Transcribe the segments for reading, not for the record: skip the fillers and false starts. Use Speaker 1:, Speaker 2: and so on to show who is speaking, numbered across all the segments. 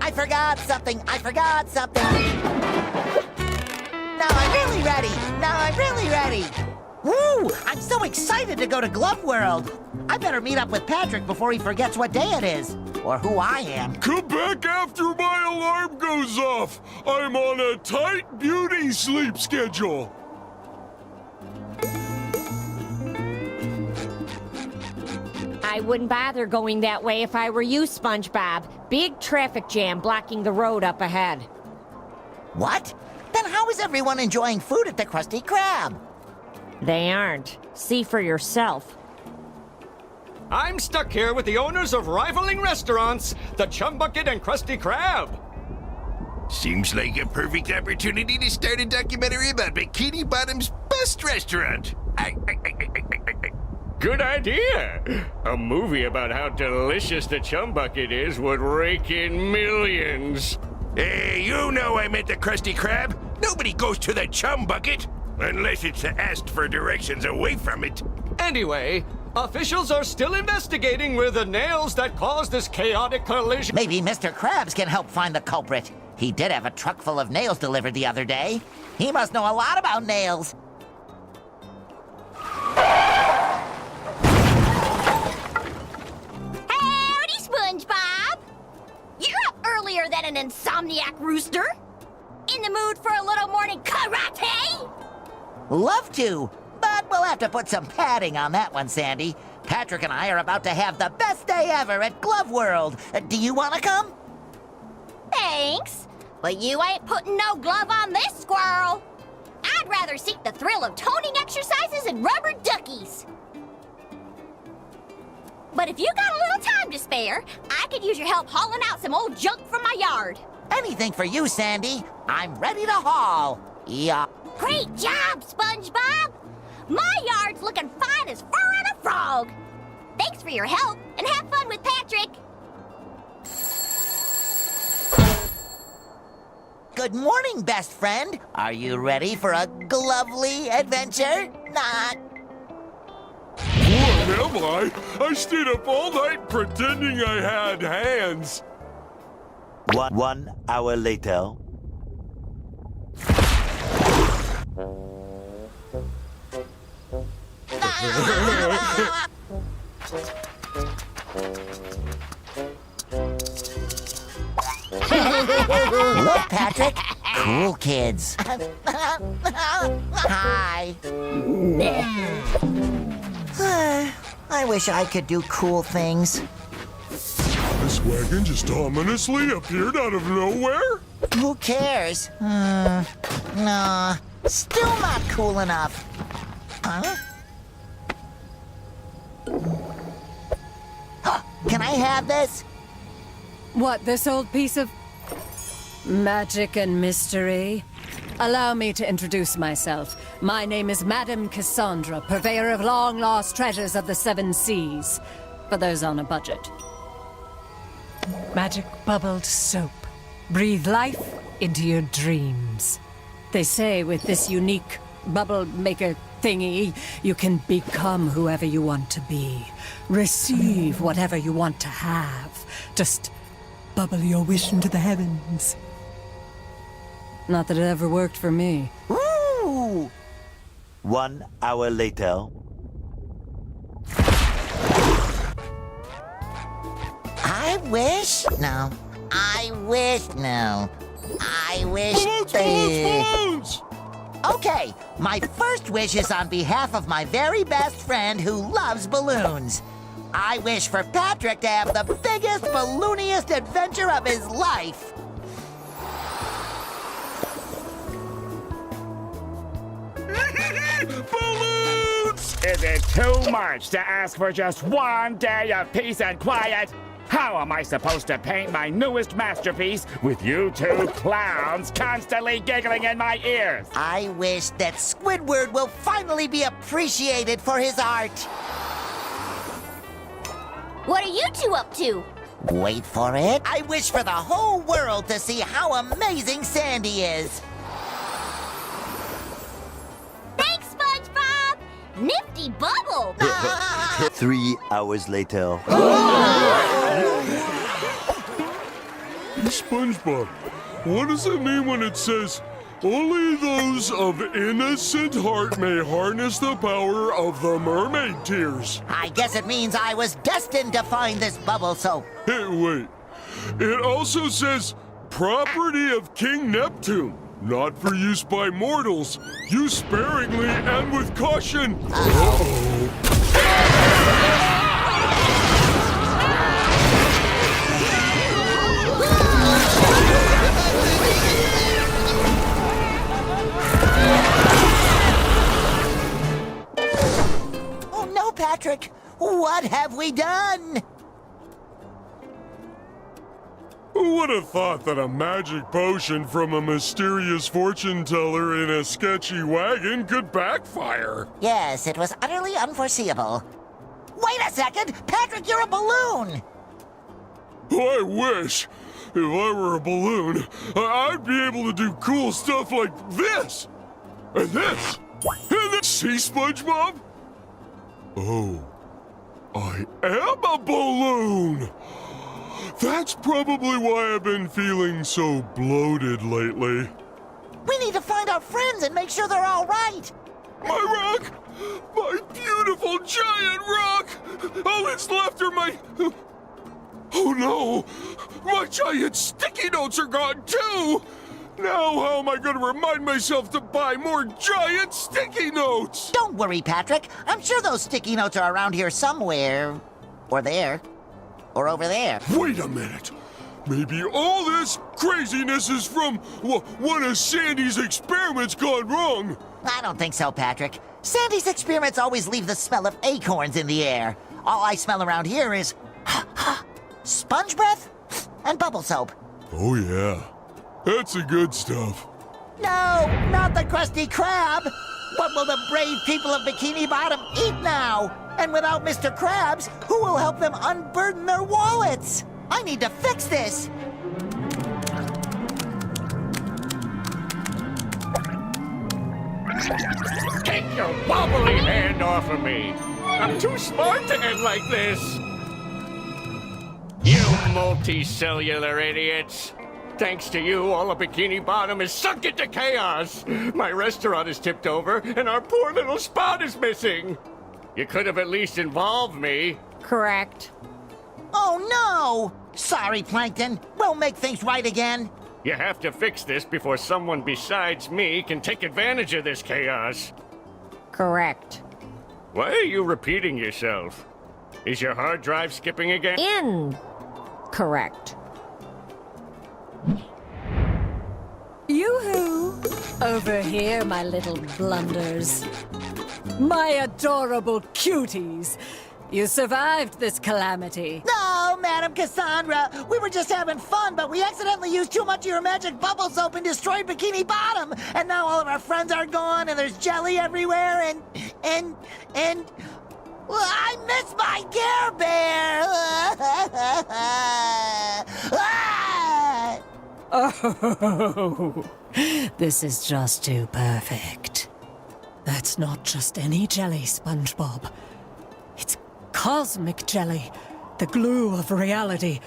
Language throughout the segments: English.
Speaker 1: I forgot something. I forgot something. Now I'm really ready. Now I'm really ready. Woo! I'm so excited to go to Glove World. I better meet up with Patrick before he forgets what day it is, or who I am.
Speaker 2: Come back after my alarm goes off. I'm on a tight beauty sleep schedule.
Speaker 3: I wouldn't bother going that way if I were you, SpongeBob. Big traffic jam blocking the road up ahead.
Speaker 1: What? Then how is everyone enjoying food at the Krusty Krab?
Speaker 3: They aren't. See for yourself.
Speaker 4: I'm stuck here with the owners of rivaling restaurants, the Chum Bucket and Krusty Krab.
Speaker 5: Seems like a perfect opportunity to start a documentary about Bikini Bottom's best restaurant.
Speaker 4: Good idea. A movie about how delicious the Chum Bucket is would rake in millions.
Speaker 5: Hey, you know I meant the Krusty Krab. Nobody goes to the Chum Bucket unless it's asked for directions away from it.
Speaker 4: Anyway, officials are still investigating where the nails that caused this chaotic collision...
Speaker 1: Maybe Mr. Krabs can help find the culprit. He did have a truck full of nails delivered the other day. He must know a lot about nails.
Speaker 6: Howdy, SpongeBob! You're up earlier than an insomniac rooster. In the mood for a little morning karate?
Speaker 1: Love to, but we'll have to put some padding on that one, Sandy. Patrick and I are about to have the best day ever at Glove World. Do you want to come?
Speaker 6: Thanks, but you ain't putting no glove on this squirrel. I'd rather seek the thrill of toning exercises and rubber duckies. But if you got a little time to spare, I could use your help hauling out some old junk from my yard.
Speaker 1: Anything for you, Sandy. I'm ready to haul. Yeah.
Speaker 6: Great job, SpongeBob! My yard's looking fine as fur on a frog. Thanks for your help, and have fun with Patrick.
Speaker 1: Good morning, best friend. Are you ready for a glovely adventure? Not.
Speaker 2: What am I? I stayed up all night pretending I had hands.
Speaker 7: 1 hour later.
Speaker 1: Look, Patrick. Cool kids. Hi. I wish I could do cool things.
Speaker 2: This wagon just ominously appeared out of nowhere?
Speaker 1: Who cares? Nah, still not cool enough. Huh? Can I have this?
Speaker 8: What, this old piece of magic and mystery? Allow me to introduce myself. My name is Madame Cassandra, purveyor of long-lost treasures of the 7 seas. For those on a budget. Magic bubbled soap. Breathe life into your dreams. They say with this unique bubble maker thingy, you can become whoever you want to be. Receive whatever you want to have. Just bubble your wish into the heavens. Not that it ever worked for me.
Speaker 1: Ooh!
Speaker 7: 1 hour later.
Speaker 1: I wish? No. I wish? No. I wish...
Speaker 2: Balloons!
Speaker 1: Okay, my first wish is on behalf of my very best friend who loves balloons. I wish for Patrick to have the biggest, ballooniest adventure of his life.
Speaker 2: Balloons!
Speaker 9: Is it too much to ask for just one day of peace and quiet? How am I supposed to paint my newest masterpiece with you two clowns constantly giggling in my ears?
Speaker 1: I wish that Squidward will finally be appreciated for his art.
Speaker 6: What are you two up to?
Speaker 1: Wait for it. I wish for the whole world to see how amazing Sandy is.
Speaker 6: Thanks, SpongeBob! Nifty bubble!
Speaker 7: 3 hours later.
Speaker 2: Hey, SpongeBob, what does it mean when it says, only those of innocent heart may harness the power of the mermaid tears?
Speaker 1: I guess it means I was destined to find this bubble soap.
Speaker 2: Hey, wait. It also says, property of King Neptune, not for use by mortals. Use sparingly and with caution. Uh-oh.
Speaker 1: Oh no, Patrick! What have we done?
Speaker 2: Who would have thought that a magic potion from a mysterious fortune teller in a sketchy wagon could backfire?
Speaker 1: Yes, it was utterly unforeseeable. Wait a second! Patrick, you're a balloon!
Speaker 2: I wish. If I were a balloon, I'd be able to do cool stuff like this! And this! And this! See, SpongeBob? Oh, I am a balloon! That's probably why I've been feeling so bloated lately.
Speaker 1: We need to find our friends and make sure they're all right!
Speaker 2: My rock! My beautiful giant rock! All that's left are my... Oh no! My giant sticky notes are gone too! Now how am I going to remind myself to buy more giant sticky notes?
Speaker 1: Don't worry, Patrick. I'm sure those sticky notes are around here somewhere. Or there. Or over there.
Speaker 2: Wait a minute! Maybe all this craziness is from one of Sandy's experiments gone wrong!
Speaker 1: I don't think so, Patrick. Sandy's experiments always leave the smell of acorns in the air. All I smell around here is sponge breath and bubble soap.
Speaker 2: Oh yeah, that's the good stuff.
Speaker 1: No, not the Krusty Krab! What will the brave people of Bikini Bottom eat now? And without Mr. Krabs, who will help them unburden their wallets? I need to fix this!
Speaker 4: Take your wobbly hand off of me! I'm too smart to end like this! You multicellular idiots! Thanks to you, all of Bikini Bottom is sunk into chaos! My restaurant is tipped over, and our poor little spot is missing! You could have at least involved me.
Speaker 3: Correct.
Speaker 1: Oh no! Sorry, Plankton. We'll make things right again.
Speaker 4: You have to fix this before someone besides me can take advantage of this chaos.
Speaker 3: Correct.
Speaker 4: Why are you repeating yourself? Is your hard drive skipping again?
Speaker 3: Correct.
Speaker 8: Yoo-hoo! Over here, my little blunders. My adorable cuties. You survived this calamity.
Speaker 1: No, Madam Cassandra. We were just having fun, but we accidentally used too much of your magic bubble soap and destroyed Bikini Bottom. And now all of our friends are gone, and there's jelly everywhere, and... Well, I miss my Care Bear!
Speaker 8: Oh, this is just too perfect. That's not just any jelly, SpongeBob. It's cosmic jelly, the glue of reality.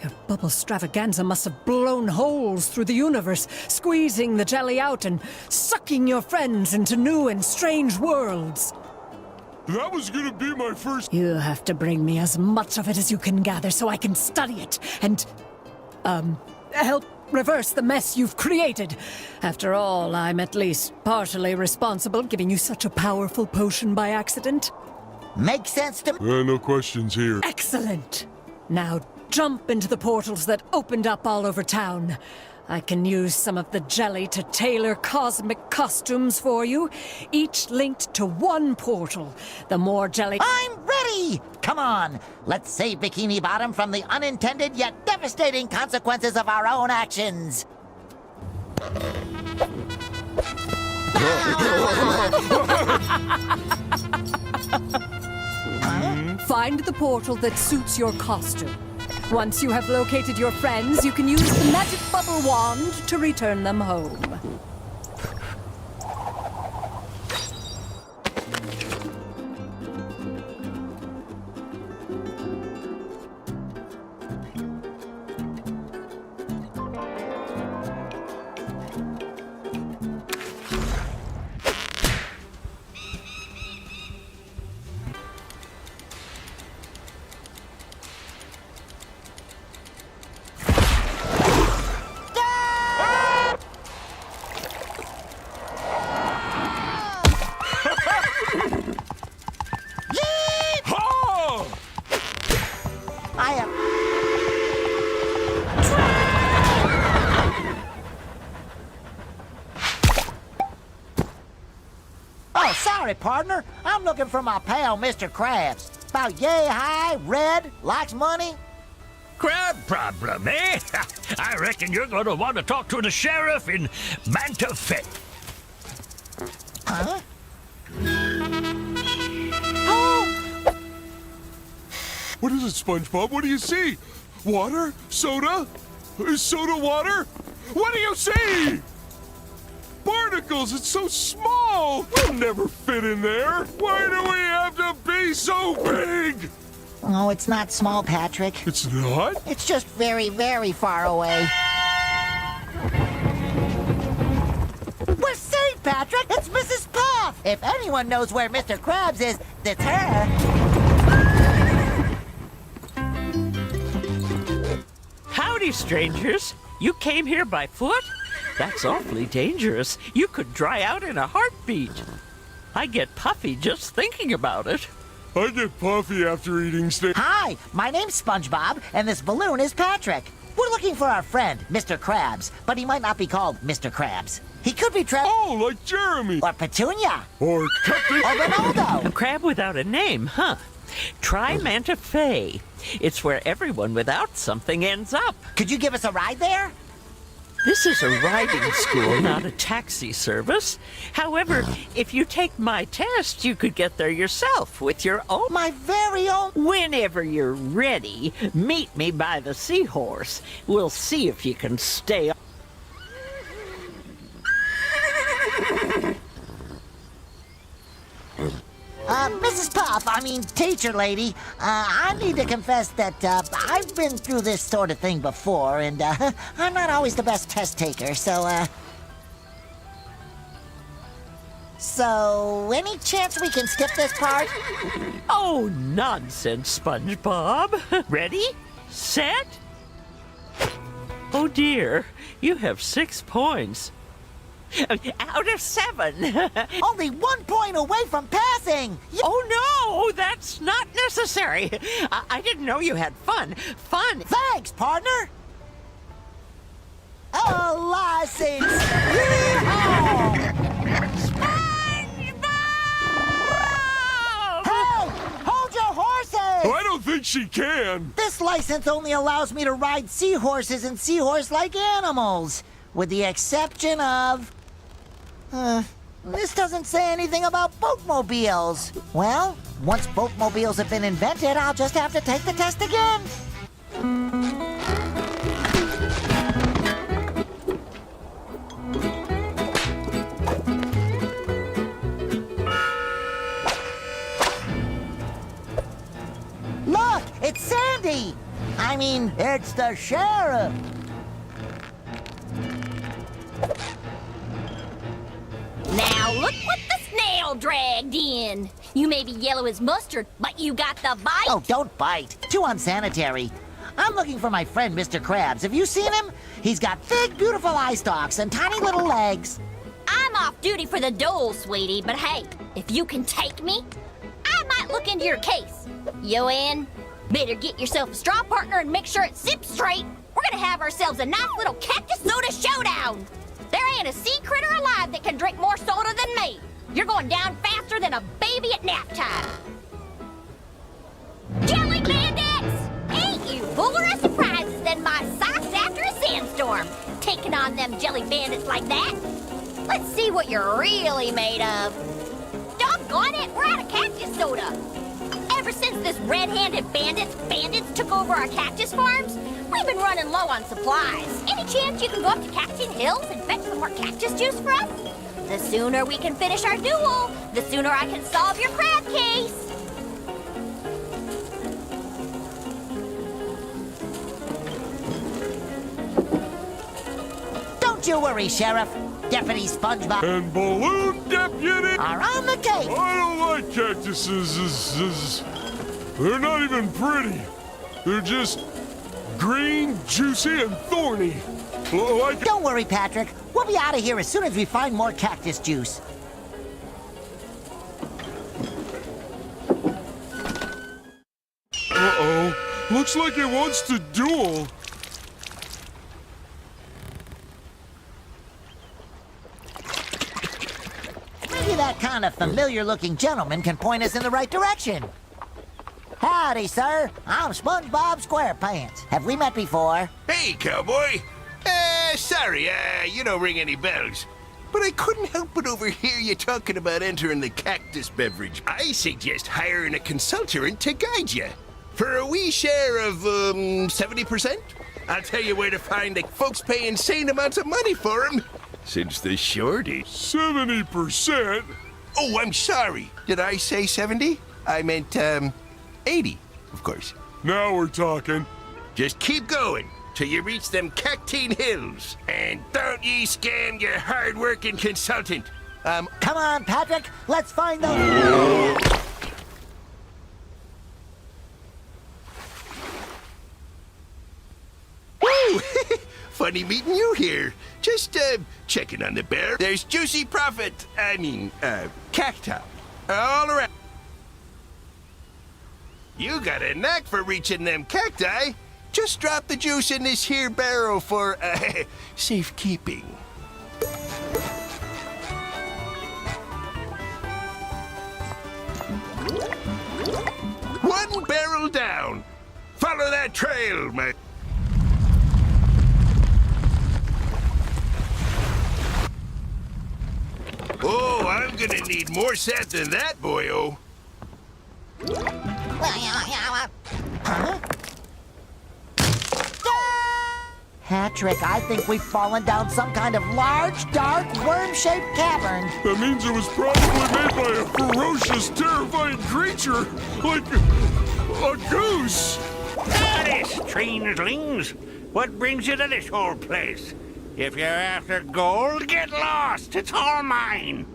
Speaker 8: Your bubble stravaganza must have blown holes through the universe, squeezing the jelly out and sucking your friends into new and strange worlds.
Speaker 2: That was gonna be my first...
Speaker 8: You have to bring me as much of it as you can gather so I can study it and, help reverse the mess you've created. After all, I'm at least partially responsible, giving you such a powerful potion by accident.
Speaker 1: Makes sense to me.
Speaker 2: No questions here.
Speaker 8: Excellent! Now jump into the portals that opened up all over town. I can use some of the jelly to tailor cosmic costumes for you, each linked to one portal. The more jelly...
Speaker 1: I'm ready! Come on, let's save Bikini Bottom from the unintended yet devastating consequences of our own actions.
Speaker 8: Find the portal that suits your costume. Once you have located your friends, you can use the magic bubble wand to return them home.
Speaker 1: Sorry, partner. I'm looking for my pal, Mr. Krabs. About yay high, red, likes money.
Speaker 10: Crab problem, eh? I reckon you're gonna want to talk to the sheriff in Manta Fe.
Speaker 1: Huh? Oh!
Speaker 2: What is it, SpongeBob? What do you see? Water? Soda? Is soda water? What do you see? Barnacles! It's so small! We'll never fit in there! Why do we have to be so big?
Speaker 1: Oh, it's not small, Patrick.
Speaker 2: It's not?
Speaker 1: It's just very, very far away. We're safe, Patrick! It's Mrs. Puff! If anyone knows where Mr. Krabs is, it's her.
Speaker 11: Howdy, strangers. You came here by foot? That's awfully dangerous. You could dry out in a heartbeat. I get puffy just thinking about it.
Speaker 2: I get puffy after eating steak.
Speaker 1: Hi, my name's SpongeBob, and this balloon is Patrick. We're looking for our friend, Mr. Krabs, but he might not be called Mr. Krabs. He could be
Speaker 2: Oh, like Jeremy.
Speaker 1: or Petunia,
Speaker 2: Or Cupcake.
Speaker 1: or Ronaldo.
Speaker 11: A crab without a name, huh? Try Manta Fe. It's where everyone without something ends up.
Speaker 1: Could you give us a ride there?
Speaker 11: This is a riding school, not a taxi service. However, if you take my test, you could get there yourself with your own.
Speaker 1: My very own.
Speaker 11: Whenever you're ready, meet me by the seahorse. We'll see if you can stay.
Speaker 1: Mrs. Puff, I mean, teacher lady, I need to confess that I've been through this sort of thing before, and I'm not always the best test taker, so, So, any chance we can skip this part?
Speaker 11: Oh, nonsense, SpongeBob. Ready? Set? Oh, dear. You have 6 points. Out of 7.
Speaker 1: Only 1 point away from passing!
Speaker 11: Oh, no! That's not necessary. I didn't know you had fun. Fun.
Speaker 1: Thanks, partner! A license! Yeehaw!
Speaker 11: SpongeBob!
Speaker 1: Hey! Hold your horses!
Speaker 2: I don't think she can.
Speaker 1: This license only allows me to ride seahorses and seahorse-like animals, with the exception of... this doesn't say anything about boatmobiles. Well, once boatmobiles have been invented, I'll just have to take the test again. Look, it's Sandy. I mean, it's the sheriff.
Speaker 6: Now look what the snail dragged in. You may be yellow as mustard, but you got the bite.
Speaker 1: Oh, don't bite. Too unsanitary. I'm looking for my friend, Mr. Krabs. Have you seen him? He's got big, beautiful eye stalks and tiny little legs.
Speaker 6: I'm off duty for the dole, sweetie, but hey, if you can take me, I might look into your case. You in? Better get yourself a straw partner and make sure it zips straight. We're gonna have ourselves a nice little cactus soda showdown. There ain't a sea critter alive that can drink more soda than me. You're going down faster than a baby at nap time. Jelly bandits! Ain't you fuller of surprises than my socks after a sandstorm? Taking on them jelly bandits like that? Let's see what you're really made of. Doggone it, we're out of cactus soda. Ever since this red-handed bandits took over our cactus farms, we've been running low on supplies. Any chance you can go up to Cactus Hills and fetch some more cactus juice for us? The sooner we can finish our duel, the sooner I can solve your crab case.
Speaker 1: Don't you worry, Sheriff. Deputy SpongeBob
Speaker 2: And Balloon Deputy.
Speaker 1: are on the case.
Speaker 2: I don't like cactuses. They're not even pretty. They're just green, juicy, and thorny. Like...
Speaker 1: Don't worry, Patrick. We'll be out of here as soon as we find more cactus juice.
Speaker 2: Uh-oh. Looks like it wants to duel.
Speaker 1: Maybe that kind of familiar-looking gentleman can point us in the right direction. Howdy, sir. I'm SpongeBob SquarePants. Have we met before?
Speaker 5: Hey, cowboy. Sorry, you don't ring any bells. But I couldn't help but overhear you talking about entering the cactus beverage. I suggest hiring a consultant to guide you. For a wee share of, 70%? I'll tell you where to find the folks pay insane amounts of money for him. Since the shortage.
Speaker 2: 70%?
Speaker 5: Oh, I'm sorry. Did I say 70? I meant, 80, of course.
Speaker 2: Now we're talking.
Speaker 5: Just keep going till you reach them Cactine Hills. And don't ye scam your hard-working consultant.
Speaker 1: Come on, Patrick. Let's find those...
Speaker 5: Woo! Funny meeting you here. Just, checking on the bear. There's juicy cacti all around. You got a knack for reaching them cacti. Just drop the juice in this here barrel for, safekeeping. One barrel down. Follow that trail, my... Oh, I'm gonna need more set than that, boyo.
Speaker 1: Patrick, I think we've fallen down some kind of large, dark, worm-shaped cavern.
Speaker 2: That means it was probably made by a ferocious, terrifying creature, like a goose.
Speaker 10: Howdy, strangelings. What brings you to this whole place? If you're after gold, get lost. It's all mine.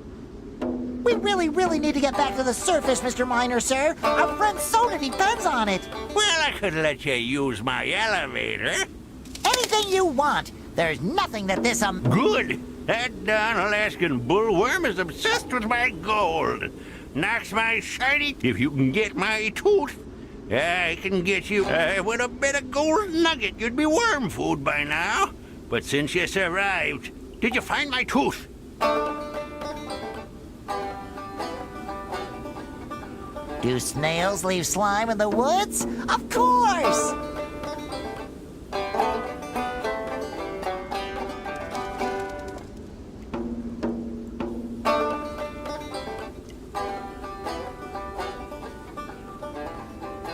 Speaker 1: We really need to get back to the surface, Mr. Miner, sir. Our friend's soda depends on it.
Speaker 10: Well, I could let you use my elevator.
Speaker 1: Anything you want. There's nothing that this,
Speaker 10: Good. That darn Alaskan bullworm is obsessed with my gold. Knocks my shiny... If you can get my tooth, I can get you... with a bit of gold nugget, you'd be worm food by now. But since you survived, did you find my tooth?
Speaker 1: Do snails leave slime in the woods? Of course!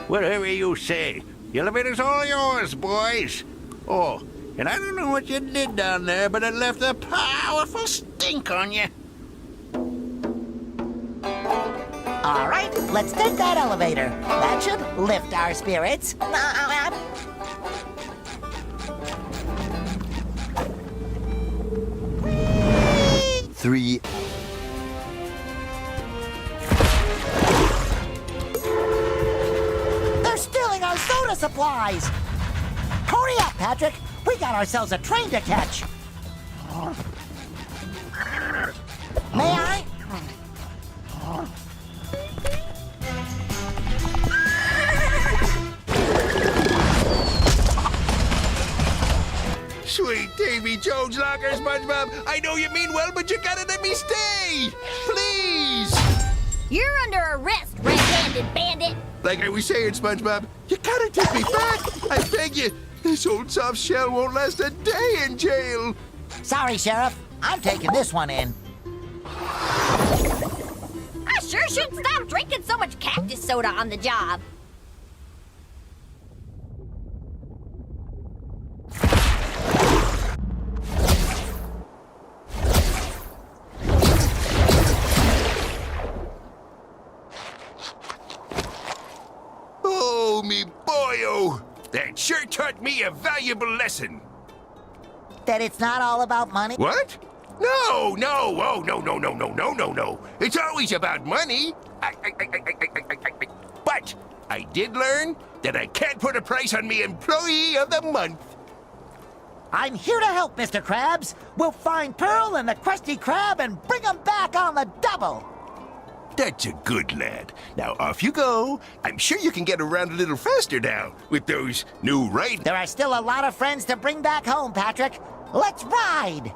Speaker 10: Whatever you say. The elevator's all yours, boys. Oh, and I don't know what you did down there, but it left a powerful stink on you.
Speaker 1: All right, let's take that elevator. That should lift our spirits.
Speaker 7: 3.
Speaker 1: They're stealing our soda supplies! Hurry up, Patrick! We got ourselves a train to catch! May I?
Speaker 5: Sweet Davy Jones locker, SpongeBob. I know you mean well, but you gotta let me stay. Please.
Speaker 6: You're under arrest, red-handed bandit.
Speaker 5: Like I was saying, SpongeBob, you gotta take me back. I beg you. This old soft shell won't last a day in jail.
Speaker 1: Sorry, Sheriff. I'm taking this one in.
Speaker 6: I sure should stop drinking so much cactus soda on the job.
Speaker 5: Oh, me boyo. That sure taught me a valuable lesson.
Speaker 1: That it's not all about money?
Speaker 5: What? No. Oh, no. It's always about money. But I did learn that I can't put a price on me employee of the month.
Speaker 1: I'm here to help, Mr. Krabs. We'll find Pearl and the Krusty Krab and bring them back on the double.
Speaker 5: That's a good lad. Now off you go. I'm sure you can get around a little faster now with those new right.
Speaker 1: There are still a lot of friends to bring back home, Patrick. Let's ride!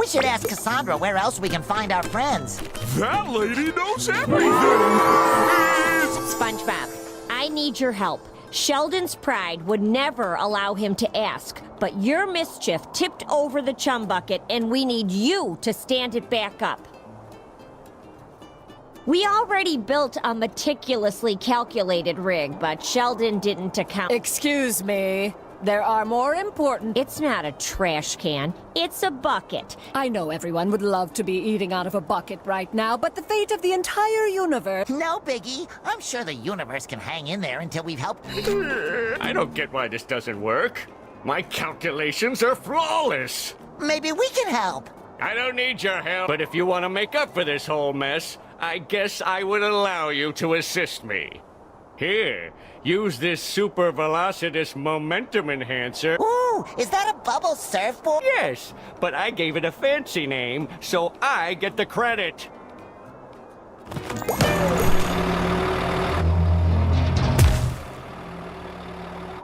Speaker 1: We should ask Cassandra where else we can find our friends.
Speaker 2: That lady knows everything!
Speaker 3: SpongeBob, I need your help. Sheldon's pride would never allow him to ask, but your mischief tipped over the chum bucket, and we need you to stand it back up. We already built a meticulously calculated rig, but Sheldon didn't account.
Speaker 8: Excuse me. There are more important...
Speaker 3: It's not a trash can. It's a bucket.
Speaker 8: I know everyone would love to be eating out of a bucket right now, but the fate of the entire universe...
Speaker 1: No biggie. I'm sure the universe can hang in there until we've helped...
Speaker 4: I don't get why this doesn't work. My calculations are flawless.
Speaker 1: Maybe we can help.
Speaker 4: I don't need your help, but if you want to make up for this whole mess, I guess I would allow you to assist me. Here, use this super velocitous momentum enhancer.
Speaker 1: Ooh, is that a bubble surfboard?
Speaker 4: Yes, but I gave it a fancy name, so I get the credit.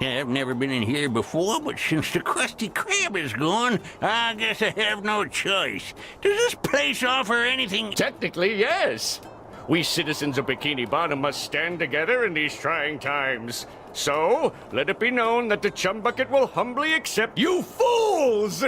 Speaker 10: I've never been in here before, but since the Krusty Krab is gone, I guess I have no choice. Does this place offer anything?
Speaker 4: Technically, yes. We citizens of Bikini Bottom must stand together in these trying times. So, let it be known that the Chum Bucket will humbly accept you fools!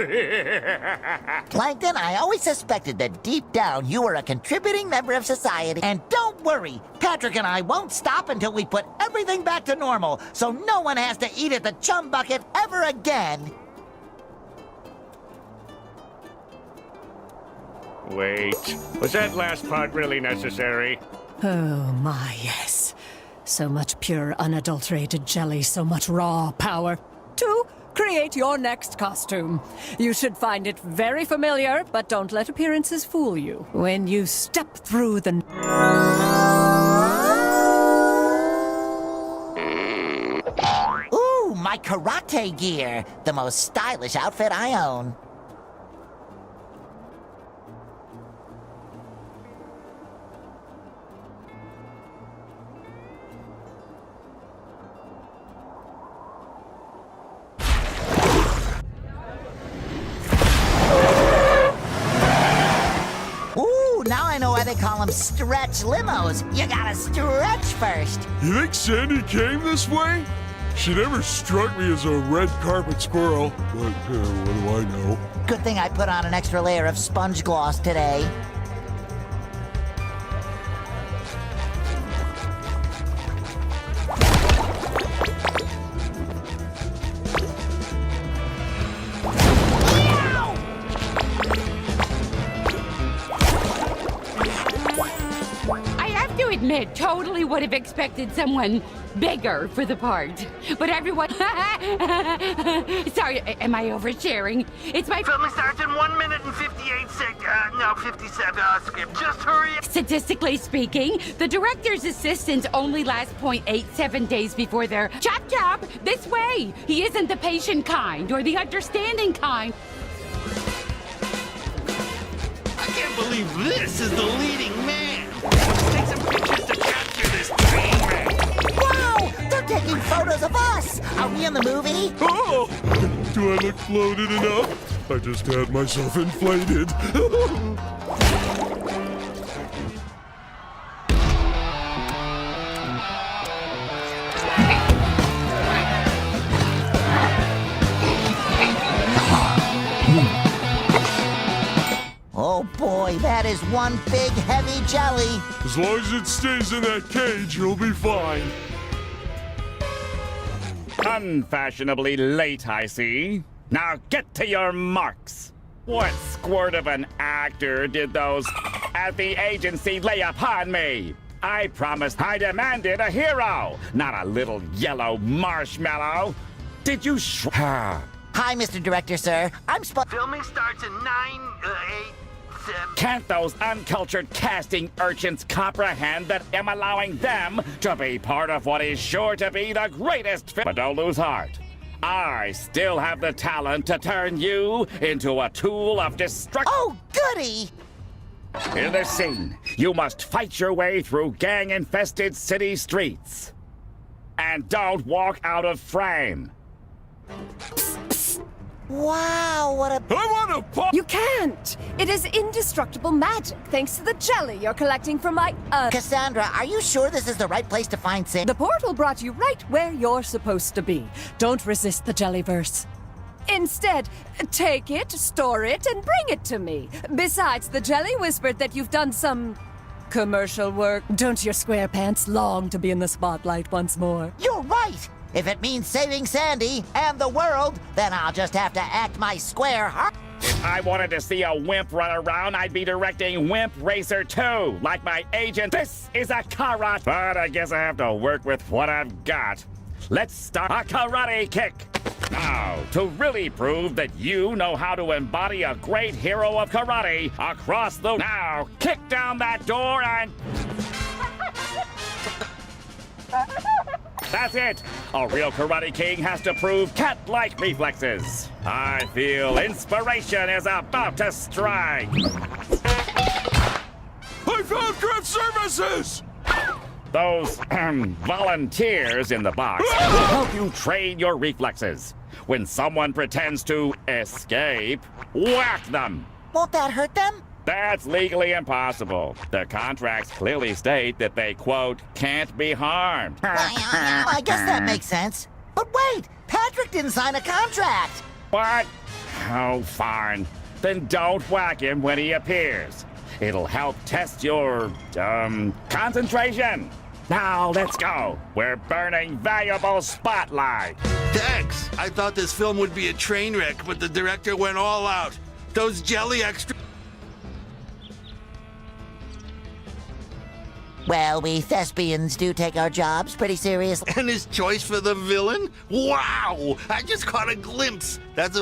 Speaker 1: Plankton, I always suspected that deep down you were a contributing member of society. And don't worry, Patrick and I won't stop until we put everything back to normal, so no one has to eat at the Chum Bucket ever again.
Speaker 4: Wait, was that last part really necessary?
Speaker 8: Oh, my, yes. So much pure, unadulterated jelly, so much raw power. To create your next costume. You should find it very familiar, but don't let appearances fool you. When you step through the...
Speaker 1: Ooh, my karate gear. The most stylish outfit I own. Now I know why they call them stretch limos. You gotta stretch first.
Speaker 2: You think Sandy came this way? She never struck me as a red carpet squirrel, but what do I know?
Speaker 1: Good thing I put on an extra layer of sponge gloss today.
Speaker 12: Admit, totally would have expected someone bigger for the part. But everyone... Sorry, am I oversharing? It's my...
Speaker 13: Filming starts in 1 minute and 58 seconds. No, 57. Skip. Just hurry up.
Speaker 12: Statistically speaking, the director's assistants only last 0.87 days before their chop chop this way. He isn't the patient kind or the understanding kind.
Speaker 13: I can't believe this is the leading man. Let's take some pictures to capture this train wreck.
Speaker 1: Wow! They're taking photos of us! Are we in the movie?
Speaker 2: Oh! Do I look bloated enough? I just had myself inflated.
Speaker 1: Oh boy, that is one big heavy jelly.
Speaker 2: As long as it stays in that cage, you'll be fine.
Speaker 9: Unfashionably late, I see. Now get to your marks. What squirt of an actor did those at the agency lay upon me? I promised I demanded a hero, not a little yellow marshmallow. Did you
Speaker 1: Hi, Mr. Director, sir.
Speaker 13: Filming starts in 9, 8, 7...
Speaker 9: Can't those uncultured casting urchins comprehend that I'm allowing them to be part of what is sure to be the greatest film? But don't lose heart. I still have the talent to turn you into a tool of destruction.
Speaker 1: Oh, goody!
Speaker 9: In this scene, you must fight your way through gang-infested city streets. And don't walk out of frame.
Speaker 1: Wow, what a...
Speaker 2: I want a pop!
Speaker 8: You can't! It is indestructible magic, thanks to the jelly you're collecting from my
Speaker 1: Cassandra, are you sure this is the right place to find Sandy?
Speaker 8: The portal brought you right where you're supposed to be. Don't resist the jellyverse. Instead, take it, store it, and bring it to me. Besides, the jelly whispered that you've done some commercial work. Don't your SquarePants long to be in the spotlight once more?
Speaker 1: You're right! If it means saving Sandy and the world, then I'll just have to act my square heart.
Speaker 9: If I wanted to see a wimp run around, I'd be directing Wimp Racer 2, like my agent. This is a karate, but I guess I have to work with what I've got. Let's start a karate kick. Now, to really prove that you know how to embody a great hero of karate across the... Now, kick down that door and... That's it! A real Karate King has to prove cat-like reflexes. I feel inspiration is about to strike.
Speaker 2: I found craft services!
Speaker 9: Those volunteers in the box will help you train your reflexes. When someone pretends to escape, whack them.
Speaker 1: Won't that hurt them?
Speaker 9: That's legally impossible. Their contracts clearly state that they, quote, can't be harmed.
Speaker 1: I guess that makes sense. But wait! Patrick didn't sign a contract!
Speaker 9: What? Oh, fine. Then don't whack him when he appears. It'll help test your, concentration. Now, let's go. We're burning valuable spotlight.
Speaker 13: Thanks. I thought this film would be a train wreck, but the director went all out. Those jelly extra...
Speaker 1: Well, we thespians do take our jobs pretty seriously.
Speaker 13: And his choice for the villain? Wow! I just caught a glimpse. That's a...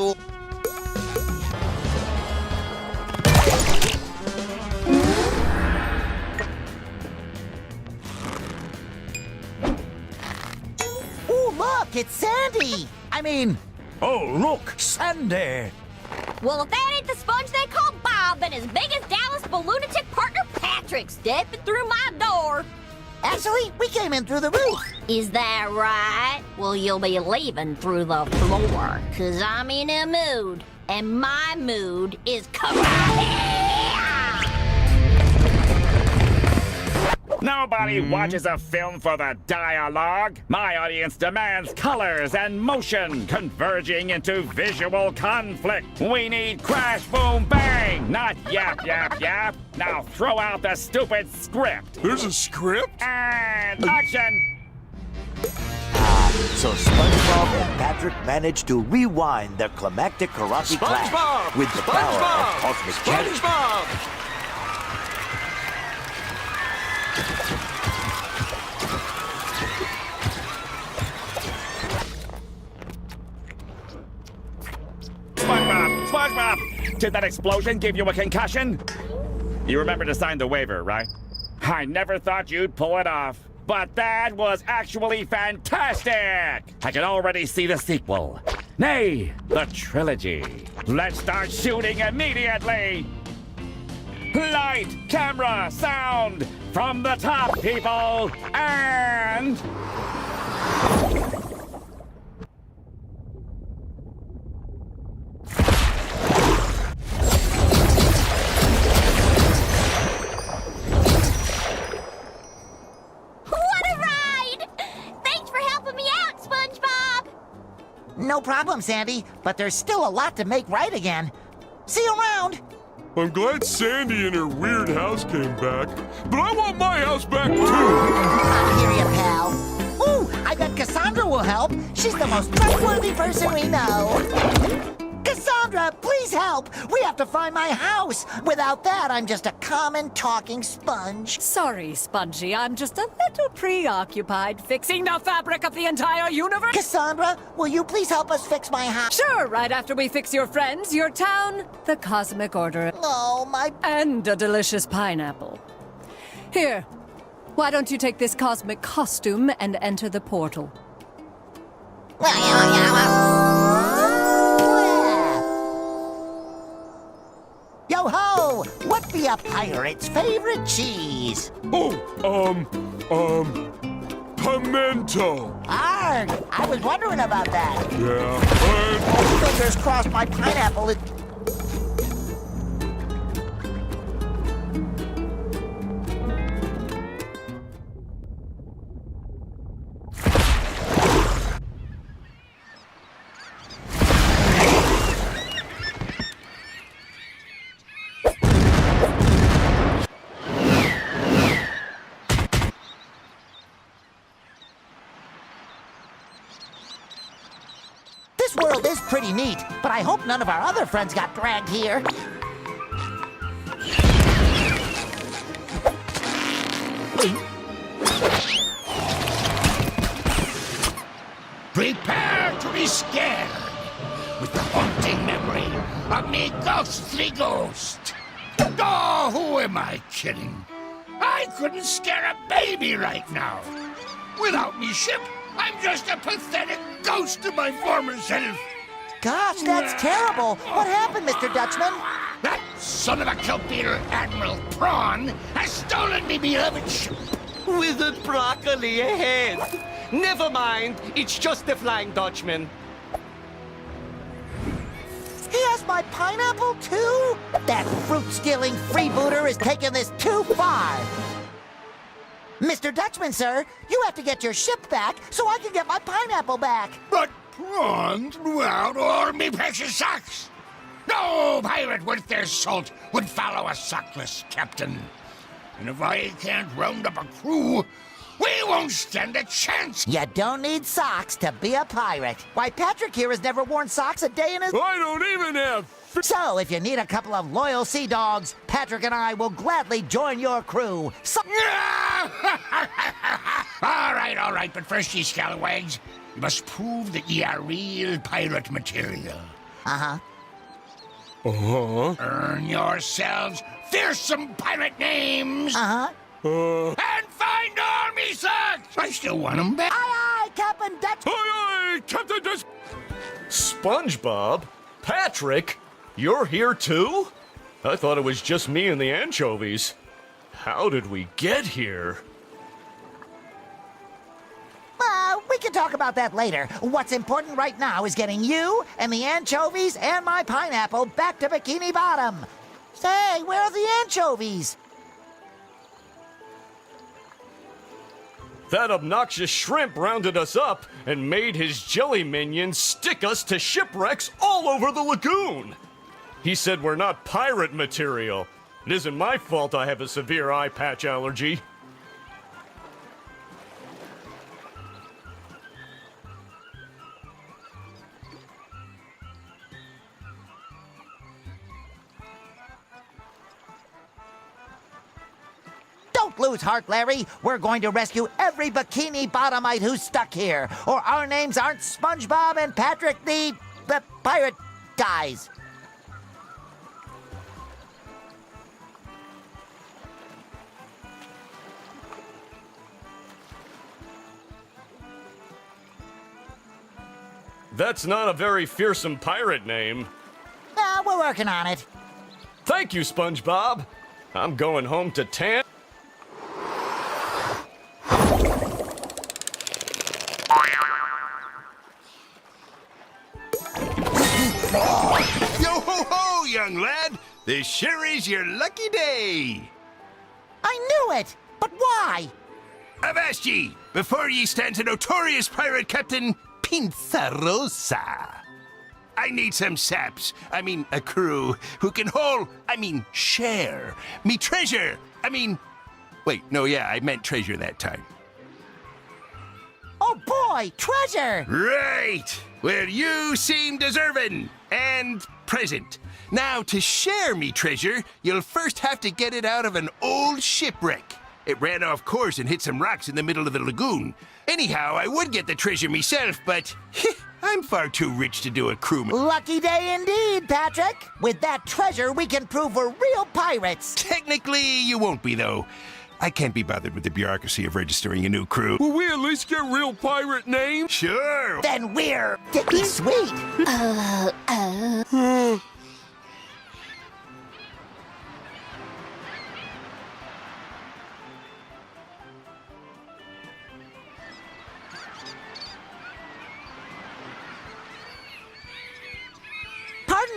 Speaker 1: Ooh, look, it's Sandy! I mean...
Speaker 14: Oh, look, Sandy!
Speaker 6: Well, if that ain't the sponge they call Bob, then his biggest Dallas balloonatic partner Patrick stepping through my door.
Speaker 1: Actually, we came in through the roof.
Speaker 6: Is that right? Well, you'll be leaving through the floor, 'cause I'm in a mood, and my mood is karate!
Speaker 9: Nobody watches a film for the dialogue. My audience demands colors and motion converging into visual conflict. We need crash, boom, bang, not yap, yap, yap. Now throw out the stupid script.
Speaker 2: There's a script?
Speaker 9: And action!
Speaker 7: So SpongeBob and Patrick managed to rewind their climactic karate clash with the power of cosmic jelly.
Speaker 4: SpongeBob!
Speaker 9: SpongeBob! SpongeBob! Did that explosion give you a concussion? You remember to sign the waiver, right? I never thought you'd pull it off. But that was actually fantastic! I can already see the sequel. Nay, the trilogy. Let's start shooting immediately! Light, camera, sound! From the top, people! And...
Speaker 1: No problem, Sandy, but there's still a lot to make right again. See you around!
Speaker 2: I'm glad Sandy and her weird house came back, but I want my house back too!
Speaker 1: I hear you, pal. Ooh, I bet Cassandra will help. She's the most trustworthy person we know. Cassandra, please help! We have to find my house! Without that, I'm just a common talking sponge.
Speaker 8: Sorry, Spongy, I'm just a little preoccupied fixing the fabric of the entire universe.
Speaker 1: Cassandra, will you please help us fix my house?
Speaker 8: Sure, right after we fix your friends, your town, the Cosmic Order.
Speaker 1: Oh, my...
Speaker 8: And a delicious pineapple. Here, why don't you take this cosmic costume and enter the portal?
Speaker 1: Yo-ho! What be a pirate's favorite cheese?
Speaker 2: Oh, pimento.
Speaker 1: Arg! I was wondering about that.
Speaker 2: Yeah,
Speaker 1: Fingers crossed my pineapple is... This world is pretty neat, but I hope none of our other friends got dragged here.
Speaker 15: Prepare to be scared with the haunting memory of me ghostly ghost. Oh, who am I kidding? I couldn't scare a baby right now. Without me ship, I'm just a pathetic ghost of my former self.
Speaker 1: Gosh, that's terrible. What happened, Mr. Dutchman?
Speaker 15: That son of a kelp-eater Admiral Prawn has stolen me beloved ship.
Speaker 4: With a broccoli ahead. Never mind, it's just the Flying Dutchman.
Speaker 1: He has my pineapple, too? That fruit-stealing freebooter is taking this too far. Mr. Dutchman, sir, you have to get your ship back so I can get my pineapple back.
Speaker 15: But prawns blew out all me precious socks. No pirate worth their salt would follow a sockless captain. And if I can't round up a crew, we won't stand a chance.
Speaker 1: You don't need socks to be a pirate. Why, Patrick here has never worn socks a day in his...
Speaker 2: I don't even have...
Speaker 1: So, if you need a couple of loyal sea dogs, Patrick and I will gladly join your crew. So...
Speaker 15: all right, but first, ye scalawags, you must prove that ye are real pirate material.
Speaker 1: Uh-huh.
Speaker 2: Uh-huh.
Speaker 15: Earn yourselves fearsome pirate names.
Speaker 1: Uh-huh.
Speaker 15: And find all me socks! I still want them back.
Speaker 1: Aye, aye, Captain Dutch...
Speaker 2: Aye, aye, Captain Dutch...
Speaker 4: SpongeBob? Patrick? You're here too? I thought it was just me and the anchovies. How did we get here?
Speaker 1: We can talk about that later. What's important right now is getting you and the anchovies and my pineapple back to Bikini Bottom. Say, where are the anchovies?
Speaker 4: That obnoxious shrimp rounded us up and made his jelly minions stick us to shipwrecks all over the lagoon. He said we're not pirate material. It isn't my fault I have a severe eye patch allergy.
Speaker 1: Don't lose heart, Larry. We're going to rescue every Bikini Bottomite who's stuck here, or our names aren't SpongeBob and Patrick the pirate guys.
Speaker 4: That's not a very fearsome pirate name.
Speaker 1: We're working on it.
Speaker 4: Thank you, SpongeBob. I'm going home to tan.
Speaker 5: Yo-ho-ho, young lad! This sure is your lucky day!
Speaker 1: I knew it! But why?
Speaker 5: Avast ye! Before ye stands a notorious pirate captain, Pinzarosa. I need some saps, a crew, who can share me treasure. I meant treasure that time.
Speaker 1: Oh boy, treasure!
Speaker 5: Right! Well, you seem deserving and present. Now, to share me treasure, you'll first have to get it out of an old shipwreck. It ran off course and hit some rocks in the middle of the lagoon. Anyhow, I would get the treasure myself, but I'm far too rich to do a crew.
Speaker 1: Lucky day indeed, Patrick. With that treasure, we can prove we're real pirates.
Speaker 5: Technically, you won't be, though. I can't be bothered with the bureaucracy of registering a new crew.
Speaker 2: Will we at least get real pirate names?
Speaker 5: Sure.
Speaker 1: Then we're dicky sweet.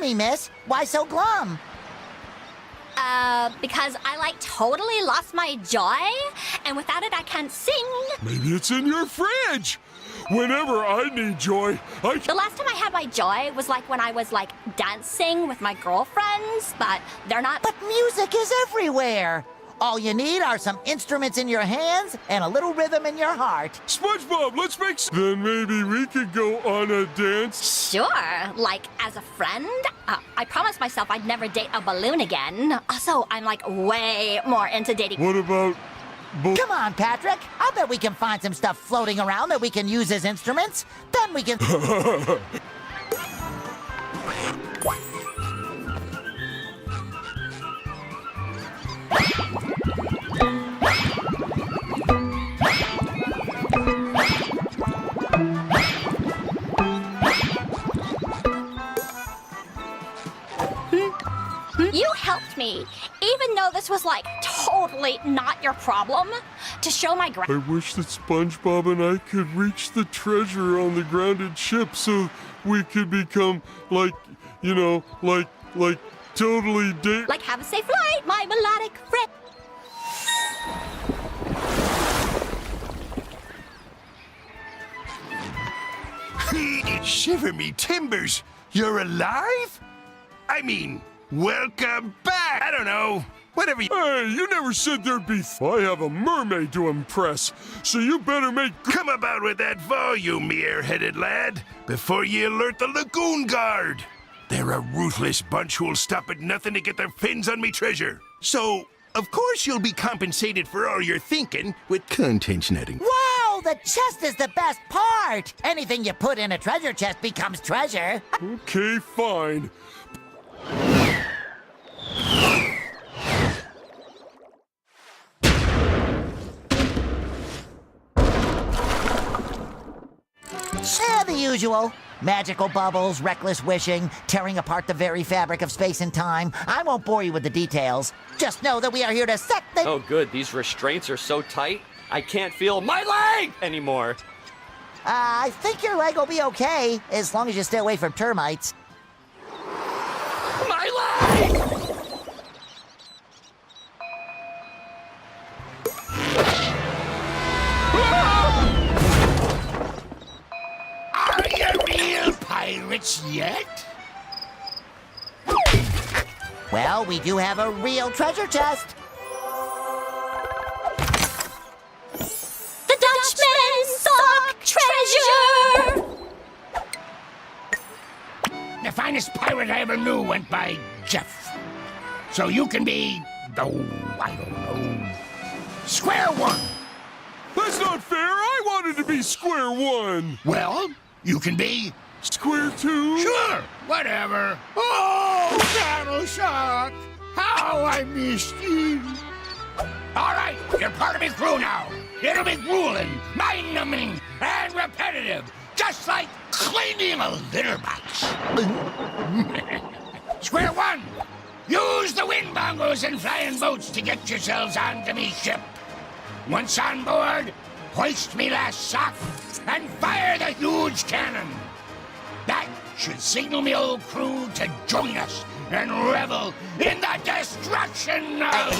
Speaker 1: me, miss. Why so glum?
Speaker 6: Because I, like, totally lost my joy, and without it I can't sing.
Speaker 2: Maybe it's in your fridge. Whenever I need joy,
Speaker 6: The last time I had my joy was, like, when I was, like, dancing with my girlfriends, but they're not...
Speaker 1: But music is everywhere. All you need are some instruments in your hands and a little rhythm in your heart.
Speaker 2: SpongeBob, let's make Then maybe we could go on a dance.
Speaker 6: Sure, like, as a friend. I promised myself I'd never date a balloon again. Also, I'm, like, way more into dating...
Speaker 2: What about...
Speaker 1: Come on, Patrick. I'll bet we can find some stuff floating around that we can use as instruments. Then we can...
Speaker 6: You helped me, even though this was, like, totally not your problem, to show my
Speaker 2: I wish that SpongeBob and I could reach the treasure on the grounded ship so we could become, like, you know, like totally
Speaker 6: Like, have a safe flight, my melodic friend.
Speaker 5: Shiver me timbers! You're alive? I mean, welcome back! I don't know. Whatever you...
Speaker 2: Hey, you never said there'd be... I have a mermaid to impress, so you better make...
Speaker 5: Come about with that volume, me air-headed lad, before you alert the Lagoon Guard. They're a ruthless bunch who'll stop at nothing to get their fins on me treasure. So, of course you'll be compensated for all your thinking with contents netting.
Speaker 1: Wow, the chest is the best part. Anything you put in a treasure chest becomes treasure.
Speaker 2: Okay, fine.
Speaker 1: The usual. Magical bubbles, reckless wishing, tearing apart the very fabric of space and time. I won't bore you with the details. Just know that we are here to set the...
Speaker 16: Oh, good. These restraints are so tight, I can't feel my leg anymore.
Speaker 1: I think your leg will be okay, as long as you stay away from termites.
Speaker 16: My leg!
Speaker 15: Are you real pirates yet?
Speaker 1: Well, we do have a real treasure chest.
Speaker 6: The Dutchman sought treasure!
Speaker 15: The finest pirate I ever knew went by Jeff. So you can be... oh, I don't know... Square One.
Speaker 2: That's not fair! I wanted to be Square One!
Speaker 15: Well, you can be...
Speaker 2: Square Two?
Speaker 15: Sure, whatever. Oh, Battle Shock! How I missed you! All right, you're part of my crew now. It'll be grueling, mind-numbing, and repetitive, just like cleaning a litter box. Square One, use the wind bongos and flying boats to get yourselves onto me ship. Once on board, hoist me last sock and fire the huge cannon. That should signal me old crew to join us and revel in the destruction of...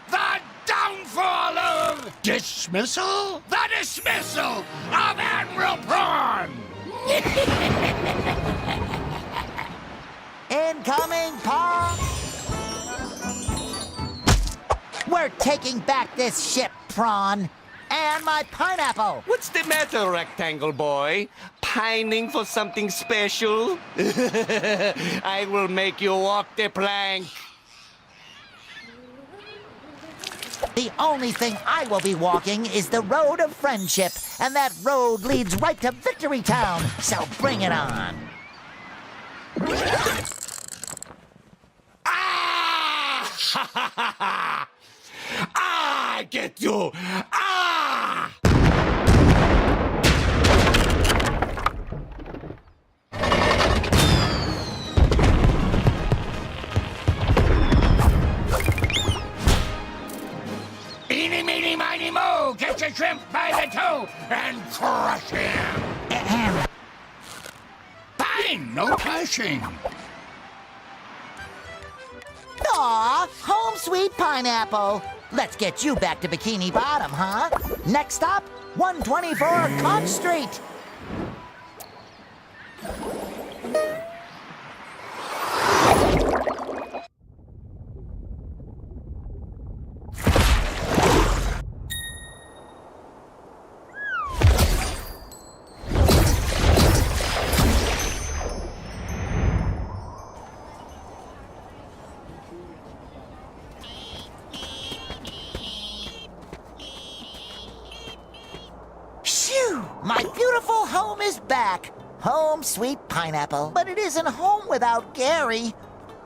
Speaker 15: the downfall of... Dismissal? The dismissal of Admiral Prawn!
Speaker 1: Incoming, Paul! We're taking back this ship, Prawn. And my pineapple!
Speaker 4: What's the matter, Rectangle Boy? Pining for something special? I will make you walk the plank.
Speaker 1: The only thing I will be walking is the road of friendship, and that road leads right to Victory Town, so bring it on.
Speaker 4: Ah! Ha ha ha ha! Ah! I get you! Ah!
Speaker 15: Eeny, meeny, miny, moe, catch a shrimp by the toe and crush him. Fine, no clashing.
Speaker 1: Aw, home sweet pineapple. Let's get you back to Bikini Bottom, huh? Next stop, 124 Conch Street. My beautiful home is back. Home, sweet pineapple. But it isn't home without Gary.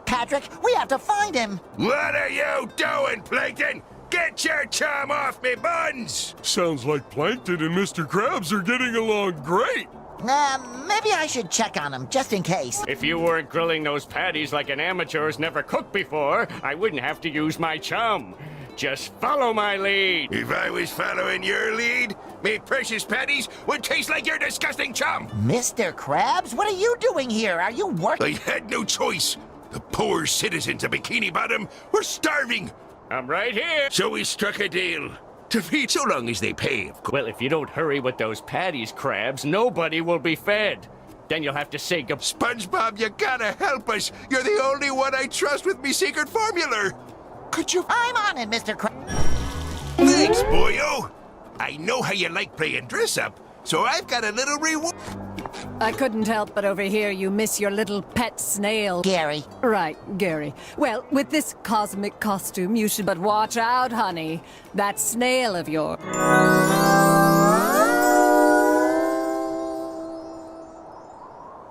Speaker 1: Patrick, we have to find him.
Speaker 5: What are you doing, Plankton? Get your chum off me buns!
Speaker 2: Sounds like Plankton and Mr. Krabs are getting along great.
Speaker 1: Maybe I should check on him, just in case.
Speaker 4: If you weren't grilling those patties like an amateur who's never cooked before, I wouldn't have to use my chum. Just follow my lead.
Speaker 5: If I was following your lead, me precious patties would taste like your disgusting chum.
Speaker 1: Mr. Krabs, what are you doing here? Are you working?
Speaker 5: I had no choice. The poor citizens of Bikini Bottom were starving.
Speaker 4: I'm right here.
Speaker 5: So we struck a deal. To feed so long as they pay, of course.
Speaker 4: Well, if you don't hurry with those patties, Krabs, nobody will be fed. Then you'll have to say goodbye.
Speaker 5: SpongeBob, you gotta help us. You're the only one I trust with me secret formula. Could you?
Speaker 1: I'm on it, Mr. Krabs.
Speaker 5: Thanks, boyo. I know how you like playing dress-up, so I've got a little reward.
Speaker 8: I couldn't help but overhear you miss your little pet snail.
Speaker 1: Gary.
Speaker 8: Right, Gary. Well, with this cosmic costume, you should but watch out, honey. That snail of yours.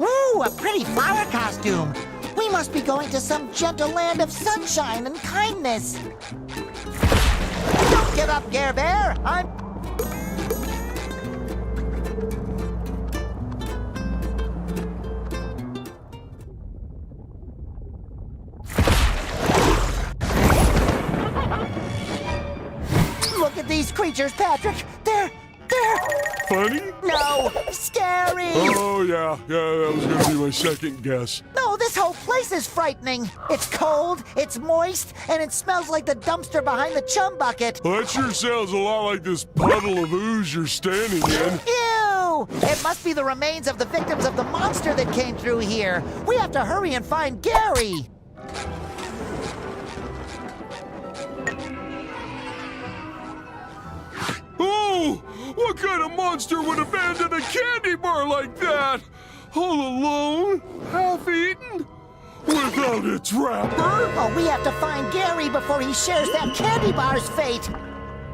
Speaker 1: Ooh, a pretty flower costume. We must be going to some gentle land of sunshine and kindness. Don't give up, Care Bear. Look at these creatures, Patrick. They're...
Speaker 2: Funny?
Speaker 1: No, scary.
Speaker 2: Oh, yeah, that was gonna be my second guess.
Speaker 1: No, this whole place is frightening. It's cold, it's moist, and it smells like the dumpster behind the chum bucket.
Speaker 2: Well, that sure sounds a lot like this puddle of ooze you're standing in.
Speaker 1: Ew! It must be the remains of the victims of the monster that came through here. We have to hurry and find Gary.
Speaker 2: Oh! What kind of monster would abandon a candy bar like that? All alone? Half-eaten? Without its wrapper?
Speaker 1: Oh, we have to find Gary before he shares that candy bar's fate.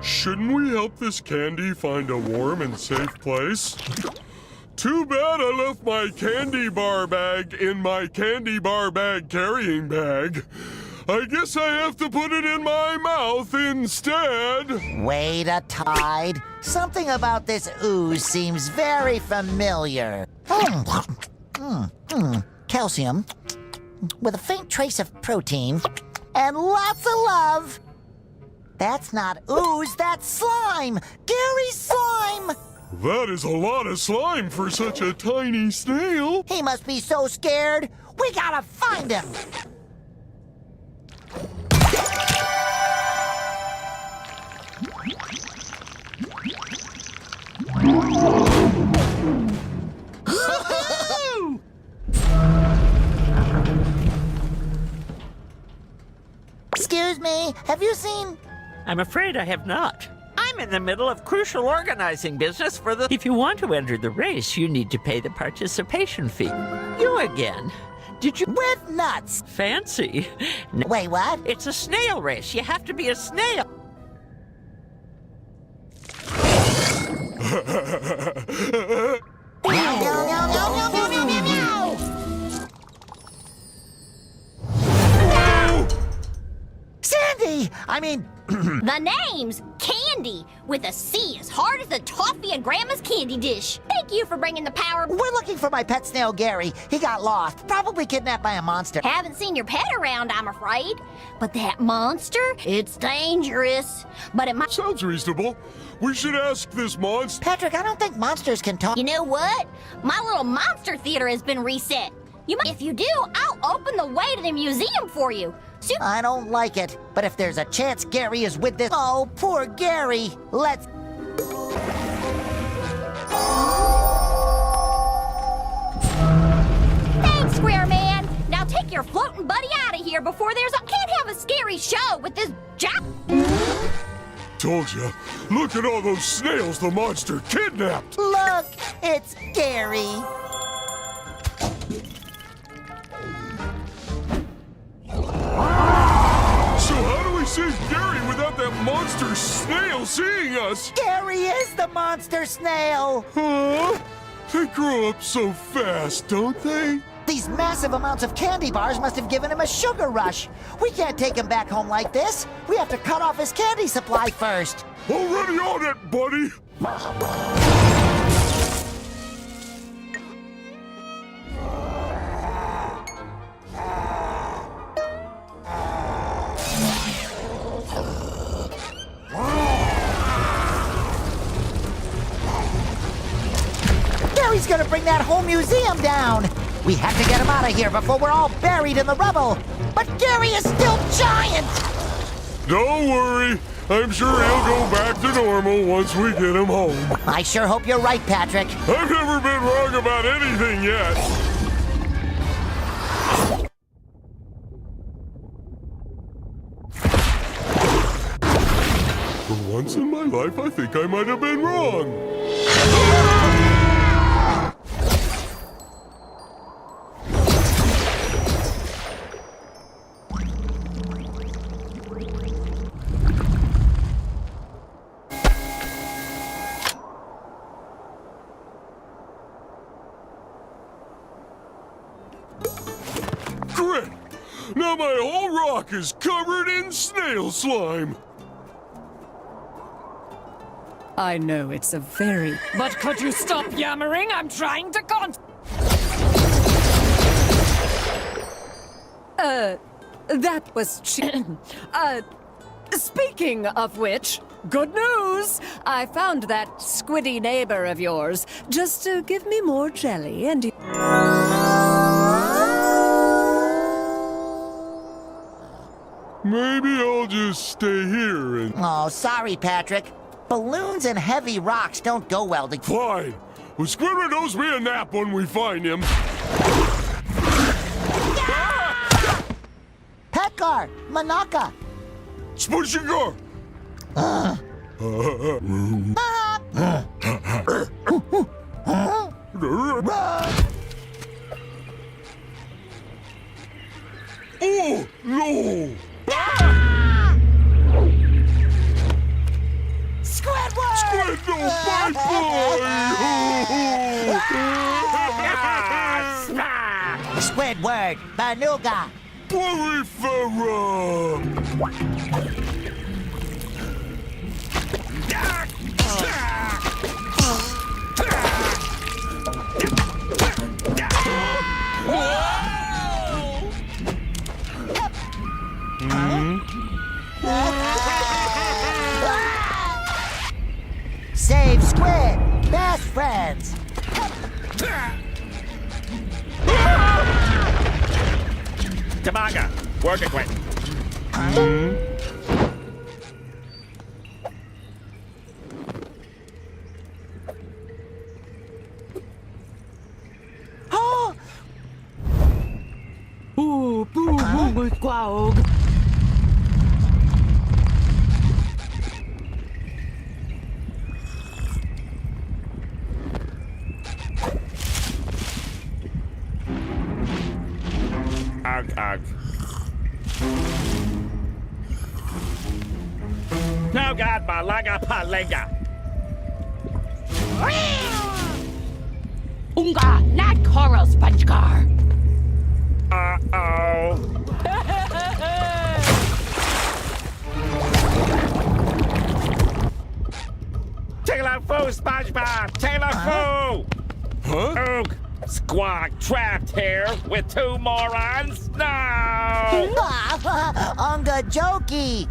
Speaker 2: Shouldn't we help this candy find a warm and safe place? Too bad I left my candy bar bag in my candy bar bag carrying bag. I guess I have to put it in my mouth instead.
Speaker 1: Wait a tide. Something about this ooze seems very familiar. Calcium, with a faint trace of protein, and lots of love. That's not ooze, that's slime! Gary's slime!
Speaker 2: That is a lot of slime for such a tiny snail.
Speaker 1: He must be so scared. We gotta find him. Excuse me, have you seen...
Speaker 11: I'm afraid I have not. I'm in the middle of crucial organizing business for the... If you want to enter the race, you need to pay the participation fee. You again. Did you...
Speaker 1: With nuts!
Speaker 11: Fancy.
Speaker 1: Wait, what?
Speaker 11: It's a snail race. You have to be a snail.
Speaker 1: Sandy! I mean...
Speaker 6: The name's Candy, with a C as hard as the toffee in Grandma's candy dish. Thank you for bringing the power.
Speaker 1: We're looking for my pet snail, Gary. He got lost, probably kidnapped by a monster.
Speaker 6: Haven't seen your pet around, I'm afraid. But that monster, it's dangerous. But it might...
Speaker 2: Sounds reasonable. We should ask this monster.
Speaker 1: Patrick, I don't think monsters can talk.
Speaker 6: You know what? My little monster theater has been reset. If you do, I'll open the way to the museum for you.
Speaker 1: I don't like it, but if there's a chance Gary is with this... Oh, poor Gary. Let's...
Speaker 6: Thanks, Square Man. Now take your floating buddy out of here before there's a... Can't have a scary show with this job.
Speaker 2: Told ya. Look at all those snails the monster kidnapped.
Speaker 1: Look, it's Gary.
Speaker 2: So how do we save Gary without that monster snail seeing us?
Speaker 1: Gary is the monster snail.
Speaker 2: Huh? They grow up so fast, don't they?
Speaker 1: These massive amounts of candy bars must have given him a sugar rush. We can't take him back home like this. We have to cut off his candy supply first.
Speaker 2: Already on it, buddy.
Speaker 1: Gary's gonna bring that whole museum down. We have to get him out of here before we're all buried in the rubble. But Gary is still giant!
Speaker 2: Don't worry. I'm sure he'll go back to normal once we get him home.
Speaker 1: I sure hope you're right, Patrick.
Speaker 2: I've never been wrong about anything yet. For once in my life, I think I might have been wrong. Great! Now my whole rock is covered in snail slime.
Speaker 8: I know it's a very... But could you stop yammering? I'm trying to that was... speaking of which, good news! I found that squiddy neighbor of yours. Just give me more jelly and...
Speaker 2: Maybe I'll just stay here and...
Speaker 1: Oh, sorry, Patrick. Balloons and heavy rocks don't go well together.
Speaker 2: Fine. Well, Squidward owes me a nap when we find him.
Speaker 1: Petgar! Manaka!
Speaker 2: Spushigar! Oh, no!
Speaker 1: Squidward!
Speaker 2: Squid, no, bye-bye!
Speaker 1: Squidward! Banuga!
Speaker 2: Poryfera!
Speaker 1: Save Squid! Best friends!
Speaker 9: Tamaga, work equipment. No God, Malaga Palega.
Speaker 12: Unga, not coral, SpongeGar.
Speaker 9: Uh-oh. Taylor Foo, SpongeBob! Taylor Foo!
Speaker 2: Huh?
Speaker 9: Oog! Squawk trapped here with two morons? No!
Speaker 1: Unga jokey!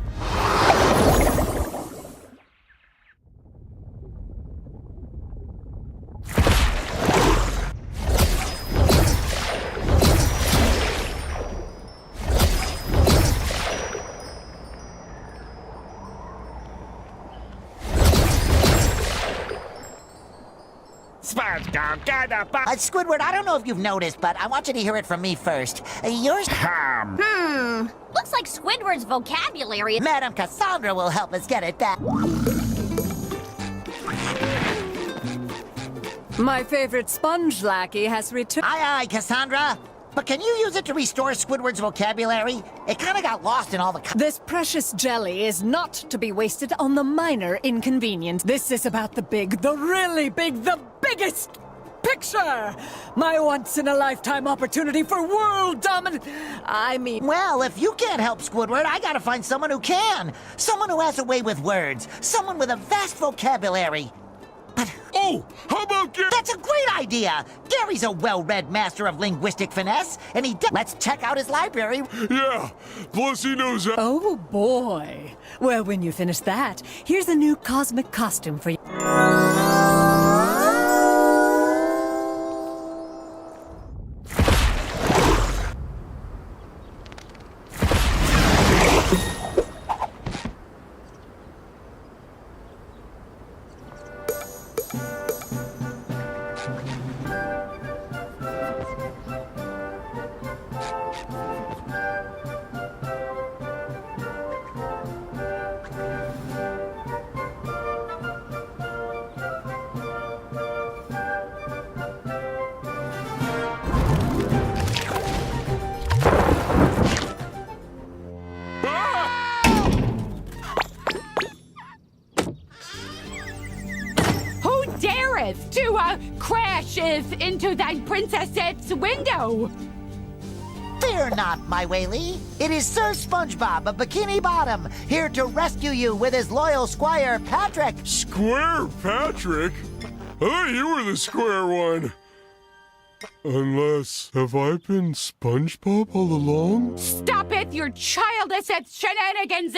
Speaker 9: Let's go get a
Speaker 1: Squidward, I don't know if you've noticed, but I want you to hear it from me first. Yours...
Speaker 6: Looks like Squidward's vocabulary...
Speaker 1: Madam Cassandra will help us get it back.
Speaker 8: My favorite sponge lackey has returned.
Speaker 1: Aye, aye, Cassandra. But can you use it to restore Squidward's vocabulary? It kind of got lost in all the...
Speaker 8: This precious jelly is not to be wasted on the minor inconvenience. This is about the big, the really big, the biggest picture! My once-in-a-lifetime opportunity for world dominance.
Speaker 1: Well, if you can't help Squidward, I gotta find someone who can. Someone who has a way with words. Someone with a vast vocabulary. But...
Speaker 2: Oh, how about Gary?
Speaker 1: That's a great idea! Gary's a well-read master of linguistic finesse, and Let's check out his library.
Speaker 2: Yeah, plus he knows...
Speaker 8: Oh, boy. Well, when you finish that, here's a new cosmic costume for you.
Speaker 12: To crasheth into thy princess's window.
Speaker 1: Fear not, my Whaley. It is Sir SpongeBob of Bikini Bottom, here to rescue you with his loyal squire, Patrick.
Speaker 2: Square Patrick? I thought you were the square one. Unless, have I been SpongeBob all along?
Speaker 12: Stop it, your childish shenanigans!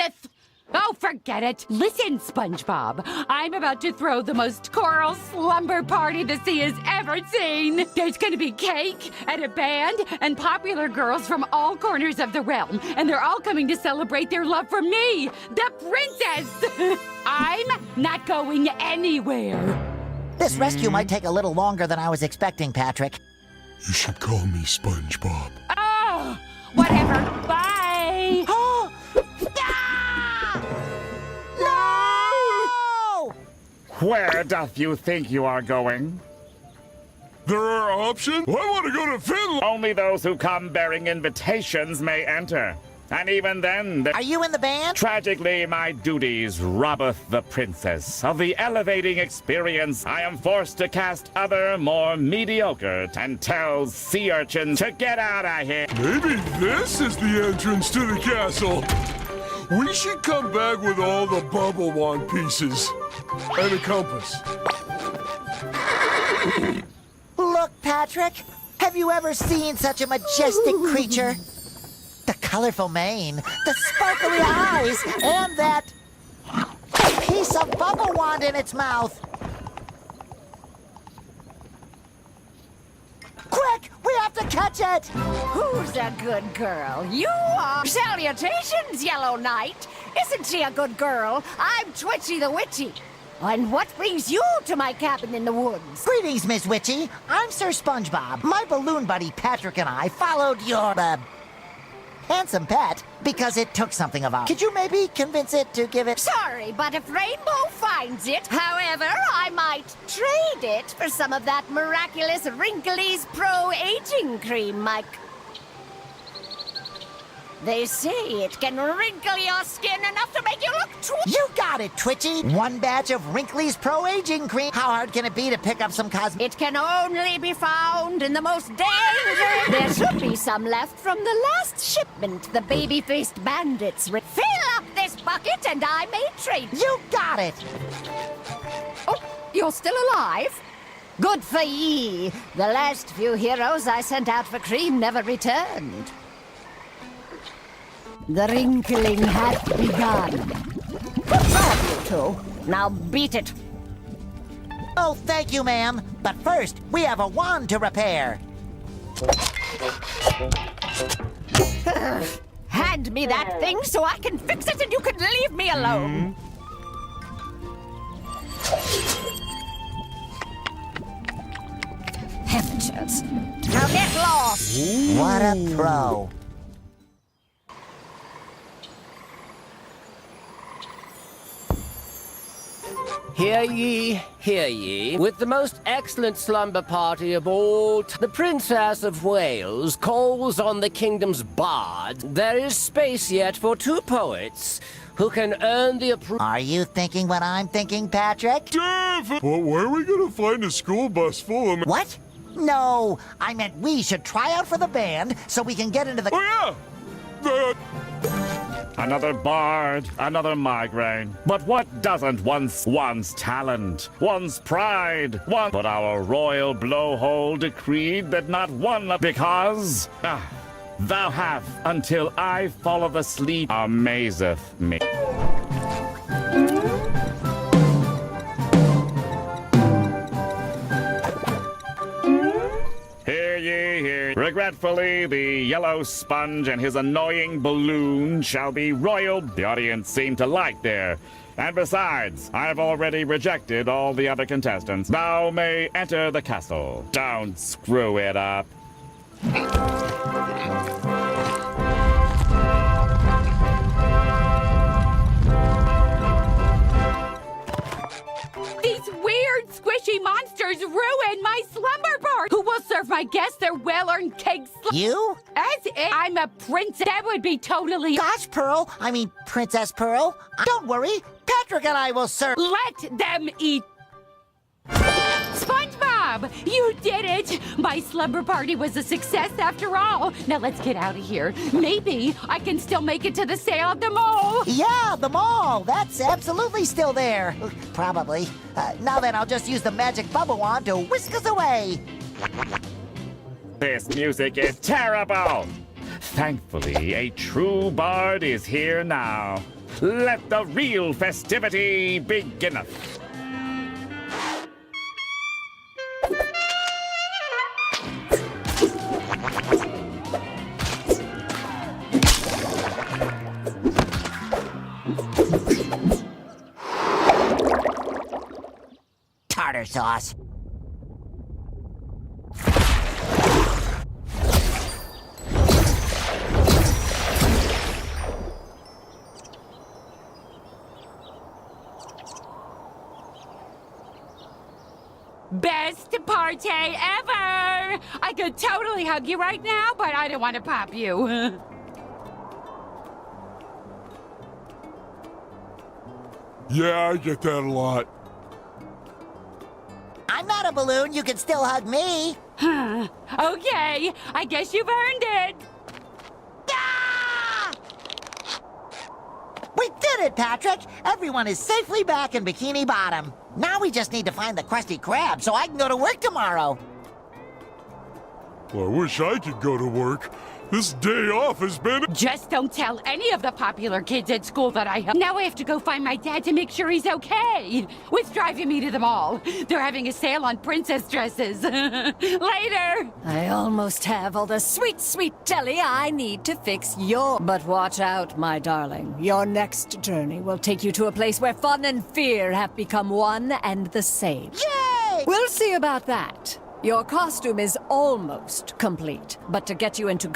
Speaker 12: Oh, forget it. Listen, SpongeBob. I'm about to throw the most choral slumber party the sea has ever seen. There's gonna be cake and a band and popular girls from all corners of the realm. And they're all coming to celebrate their love for me, the princess. I'm not going anywhere.
Speaker 1: This rescue might take a little longer than I was expecting, Patrick.
Speaker 2: You should call me SpongeBob.
Speaker 12: Oh, whatever. Bye.
Speaker 9: Where doth you think you are going?
Speaker 2: There are options? I want to go to Finland!
Speaker 9: Only those who come bearing invitations may enter. And even then...
Speaker 1: Are you in the band?
Speaker 9: Tragically, my duties robbeth the princess of the elevating experience. I am forced to cast other, more mediocre, and tell sea urchins to get out of here.
Speaker 2: Maybe this is the entrance to the castle. We should come back with all the bubble wand pieces. And a compass.
Speaker 1: Look, Patrick. Have you ever seen such a majestic creature? The colorful mane, the sparkly eyes, and that piece of bubble wand in its mouth. Quick! We have to catch it!
Speaker 3: Who's a good girl? You are. Salutations, Yellow Knight. Isn't she a good girl? I'm Twitchy the Witchy. And what brings you to my cabin in the woods?
Speaker 1: Greetings, Miss Witchy. I'm Sir SpongeBob. My balloon buddy Patrick and I followed your, handsome pet because it took something of ours. Could you maybe convince it to give it...
Speaker 3: Sorry, but if Rainbow finds it, however, I might trade it for some of that miraculous Wrinkly's Pro-Aging Cream, Mike. They say it can wrinkle your skin enough to make you look
Speaker 1: You got it, Twitchy! One batch of Wrinkly's Pro-Aging Cream. How hard can it be to pick up some cosmetic?
Speaker 3: It can only be found in the most dangerous... There should be some left from the last shipment the baby-faced bandits... Fill up this bucket and I may trade...
Speaker 1: You got it!
Speaker 3: Oh, you're still alive? Good for ye. The last few heroes I sent out for cream never returned. The wrinkling hath begun. Good job, you two. Now beat it.
Speaker 1: Oh, thank you, ma'am. But first, we have a wand to repair.
Speaker 3: Hand me that thing so I can fix it and you can leave me alone.
Speaker 8: chance. Now get lost!
Speaker 1: What a pro.
Speaker 17: Hear ye, with the most excellent slumber party of all, the Princess of Wales calls on the kingdom's bard. There is space yet for 2 poets who can earn the approval.
Speaker 1: Are you thinking what I'm thinking, Patrick?
Speaker 2: But where are we gonna find a school bus full of...
Speaker 1: What? No, I meant we should try out for the band so we can get into the...
Speaker 2: Oh, yeah!
Speaker 9: Another bard, another migraine. But what doesn't one's talent, one's pride, But our royal blowhole decreed that not one because... thou have until I fall asleep amazeth me. Hear ye, hear. Regretfully, the yellow sponge and his annoying balloon shall be royal. The audience seem to like their... And besides, I've already rejected all the other contestants. Thou may enter the castle. Don't screw it up.
Speaker 12: These weird, squishy monsters ruin my slumber party. Who will serve my guests their well-earned cake?
Speaker 1: You?
Speaker 12: As if I'm a princess. That would be totally...
Speaker 1: Gosh, Pearl. I mean, Princess Pearl. Don't worry. Patrick and I will serve...
Speaker 12: Let them eat... SpongeBob! You did it! My slumber party was a success after all. Now let's get out of here. Maybe I can still make it to the sale at the mall.
Speaker 1: Yeah, the mall. That's absolutely still there. Probably. Now then, I'll just use the magic bubble wand to whisk us away.
Speaker 9: This music is terrible! Thankfully, a true bard is here now. Let the real festivity beginneth.
Speaker 1: Tartar sauce.
Speaker 12: Best party ever! I could totally hug you right now, but I don't want to pop you.
Speaker 2: Yeah, I get that a lot.
Speaker 1: I'm not a balloon. You can still hug me.
Speaker 12: Okay, I guess you've earned it.
Speaker 1: Ah! We did it, Patrick. Everyone is safely back in Bikini Bottom. Now we just need to find the Krusty Krab so I can go to work tomorrow.
Speaker 2: Well, I wish I could go to work. This day off has been...
Speaker 12: Just don't tell any of the popular kids at school that I help. Now I have to go find my dad to make sure he's okay. With driving me to the mall. They're having a sale on princess dresses. Later!
Speaker 8: I almost have all the sweet, sweet jelly I need to fix your... But watch out, my darling. Your next journey will take you to a place where fun and fear have become one and the same.
Speaker 1: Yay!
Speaker 8: We'll see about that. Your costume is almost complete, but to get you into...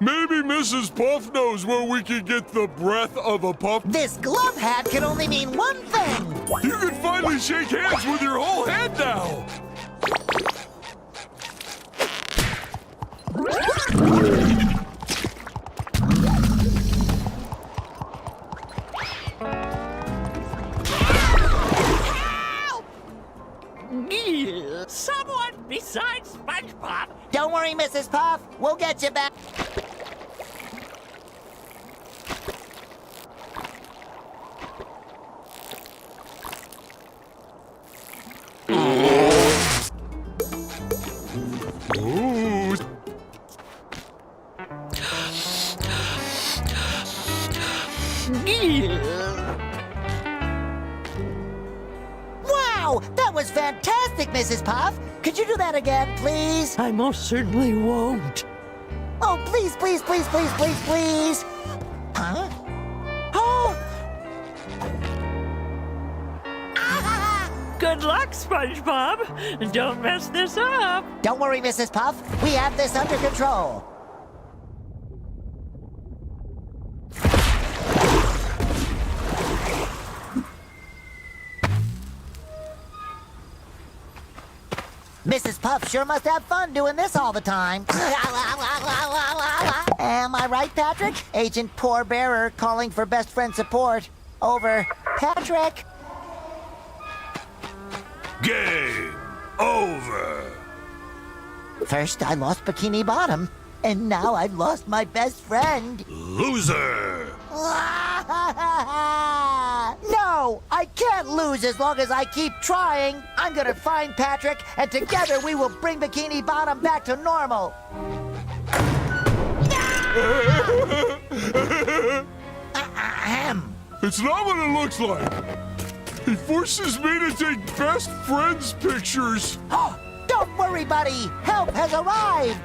Speaker 2: Maybe Mrs. Puff knows where we can get the breath of a puff.
Speaker 1: This glove hat can only mean one thing.
Speaker 2: You can finally shake hands with your whole head now.
Speaker 11: Someone besides SpongeBob.
Speaker 1: Don't worry, Mrs. Puff. We'll get you back.
Speaker 2: Ooh.
Speaker 1: Wow, that was fantastic, Mrs. Puff. Could you do that again, please?
Speaker 11: I most certainly won't.
Speaker 1: Oh, please, please, please, please, please, please. Huh? Oh!
Speaker 11: Good luck, SpongeBob. Don't mess this up.
Speaker 1: Don't worry, Mrs. Puff. We have this under control. Mrs. Puff sure must have fun doing this all the time. Am I right, Patrick? Agent Poor Bearer calling for best friend support. Over. Patrick?
Speaker 2: Game over.
Speaker 1: First, I lost Bikini Bottom, and now I've lost my best friend.
Speaker 2: Loser.
Speaker 1: No, I can't lose as long as I keep trying. I'm gonna find Patrick, and together we will bring Bikini Bottom back to normal.
Speaker 2: It's not what it looks like. He forces me to take best friends pictures.
Speaker 1: Don't worry, buddy. Help has arrived.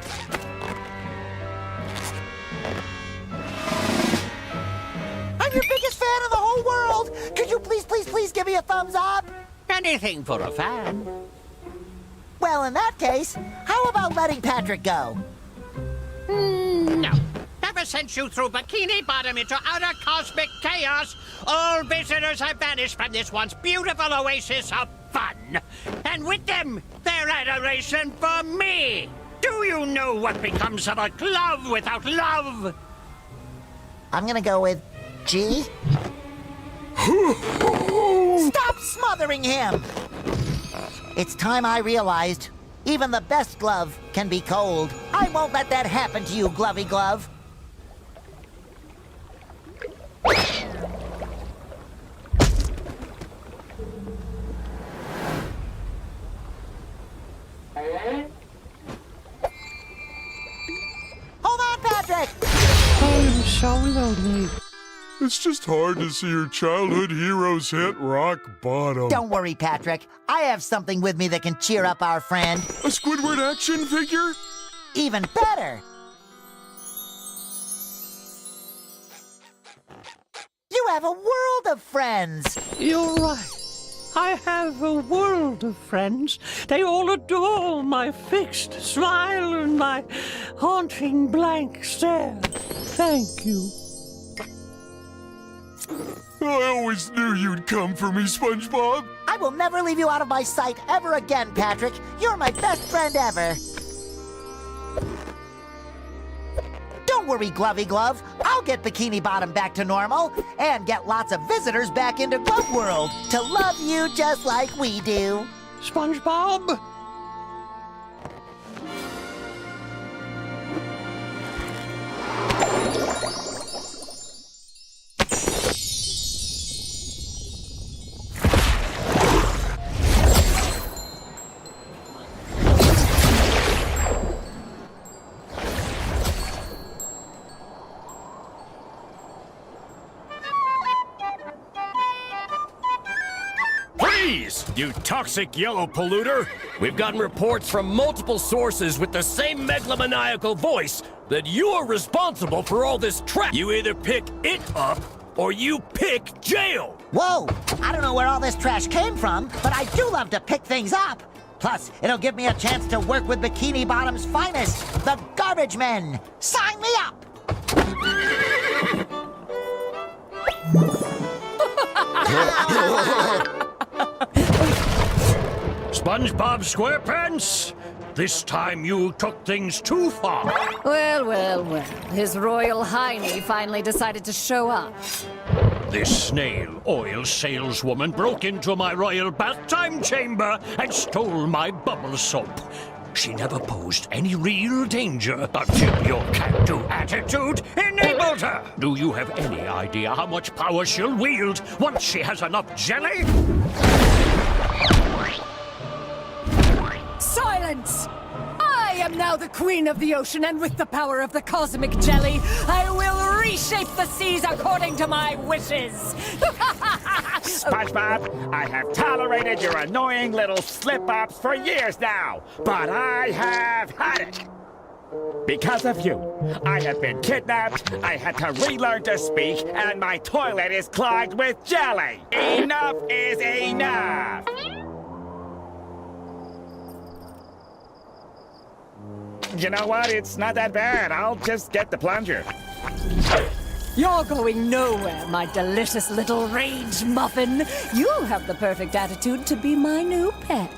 Speaker 1: I'm your biggest fan in the whole world. Could you please give me a thumbs up?
Speaker 17: Anything for a fan.
Speaker 1: Well, in that case, how about letting Patrick go?
Speaker 10: No. Ever since you threw Bikini Bottom into utter cosmic chaos, all visitors have vanished from this once beautiful oasis of fun. And with them, their adoration for me. Do you know what becomes of a glove without love?
Speaker 1: I'm gonna go with G. Stop smothering him! It's time I realized even the best glove can be cold. I won't let that happen to you, Glovey Glove. Hold on, Patrick!
Speaker 11: I'm so lonely.
Speaker 2: It's just hard to see your childhood heroes hit rock bottom.
Speaker 1: Don't worry, Patrick. I have something with me that can cheer up our friend.
Speaker 2: A Squidward action figure?
Speaker 1: Even better! You have a world of friends!
Speaker 11: You're right. I have a world of friends. They all adore my fixed smile and my haunting blank stare. Thank you.
Speaker 2: I always knew you'd come for me, SpongeBob.
Speaker 1: I will never leave you out of my sight ever again, Patrick. You're my best friend ever. Don't worry, Glovey Glove. I'll get Bikini Bottom back to normal and get lots of visitors back into Glove World to love you just like we do.
Speaker 11: SpongeBob?
Speaker 18: You toxic yellow polluter! We've gotten reports from multiple sources with the same megalomaniacal voice that you are responsible for all this trash. You either pick it up or you pick jail!
Speaker 1: Whoa! I don't know where all this trash came from, but I do love to pick things up. Plus, it'll give me a chance to work with Bikini Bottom's finest, the Garbage Men. Sign me up!
Speaker 14: SpongeBob SquarePants, this time you took things too far.
Speaker 8: Well, well, well. His Royal Highness finally decided to show up.
Speaker 14: This snail oil saleswoman broke into my royal bath time chamber and stole my bubble soap. She never posed any real danger until your can-do attitude enabled her. Do you have any idea how much power she'll wield once she has enough jelly?
Speaker 8: Silence! I am now the queen of the ocean, and with the power of the cosmic jelly, I will reshape the seas according to my wishes!
Speaker 9: SpongeBob, I have tolerated your annoying little slip-ups for years now, but I have had it! Because of you, I have been kidnapped, I had to relearn to speak, and my toilet is clogged with jelly! Enough is enough! You know what? It's not that bad. I'll just get the plunger.
Speaker 8: You're going nowhere, my delicious little rage muffin. You have the perfect attitude to be my new pet.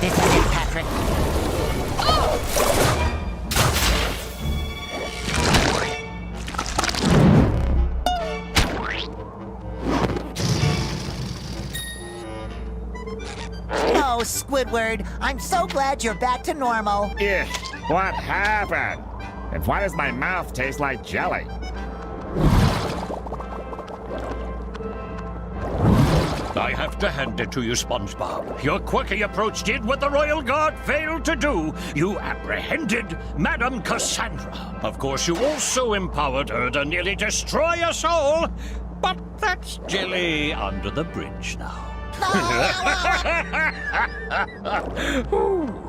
Speaker 1: This is it, Patrick. Oh, Squidward, I'm so glad you're back to normal.
Speaker 9: Yeah, what happened? And why does my mouth taste like jelly?
Speaker 14: I have to hand it to you, SpongeBob. Your quirky approach did what the Royal Guard failed to do. You apprehended Madame Cassandra. Of course, you also empowered her to nearly destroy us all. But that's jelly under the bridge now.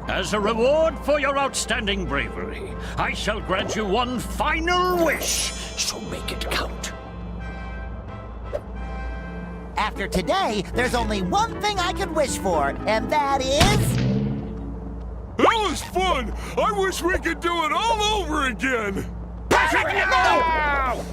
Speaker 14: As a reward for your outstanding bravery, I shall grant you one final wish, so make it count.
Speaker 1: After today, there's only one thing I could wish for, and that is...
Speaker 2: That was fun! I wish we could do it all over again!
Speaker 9: Patrick, no!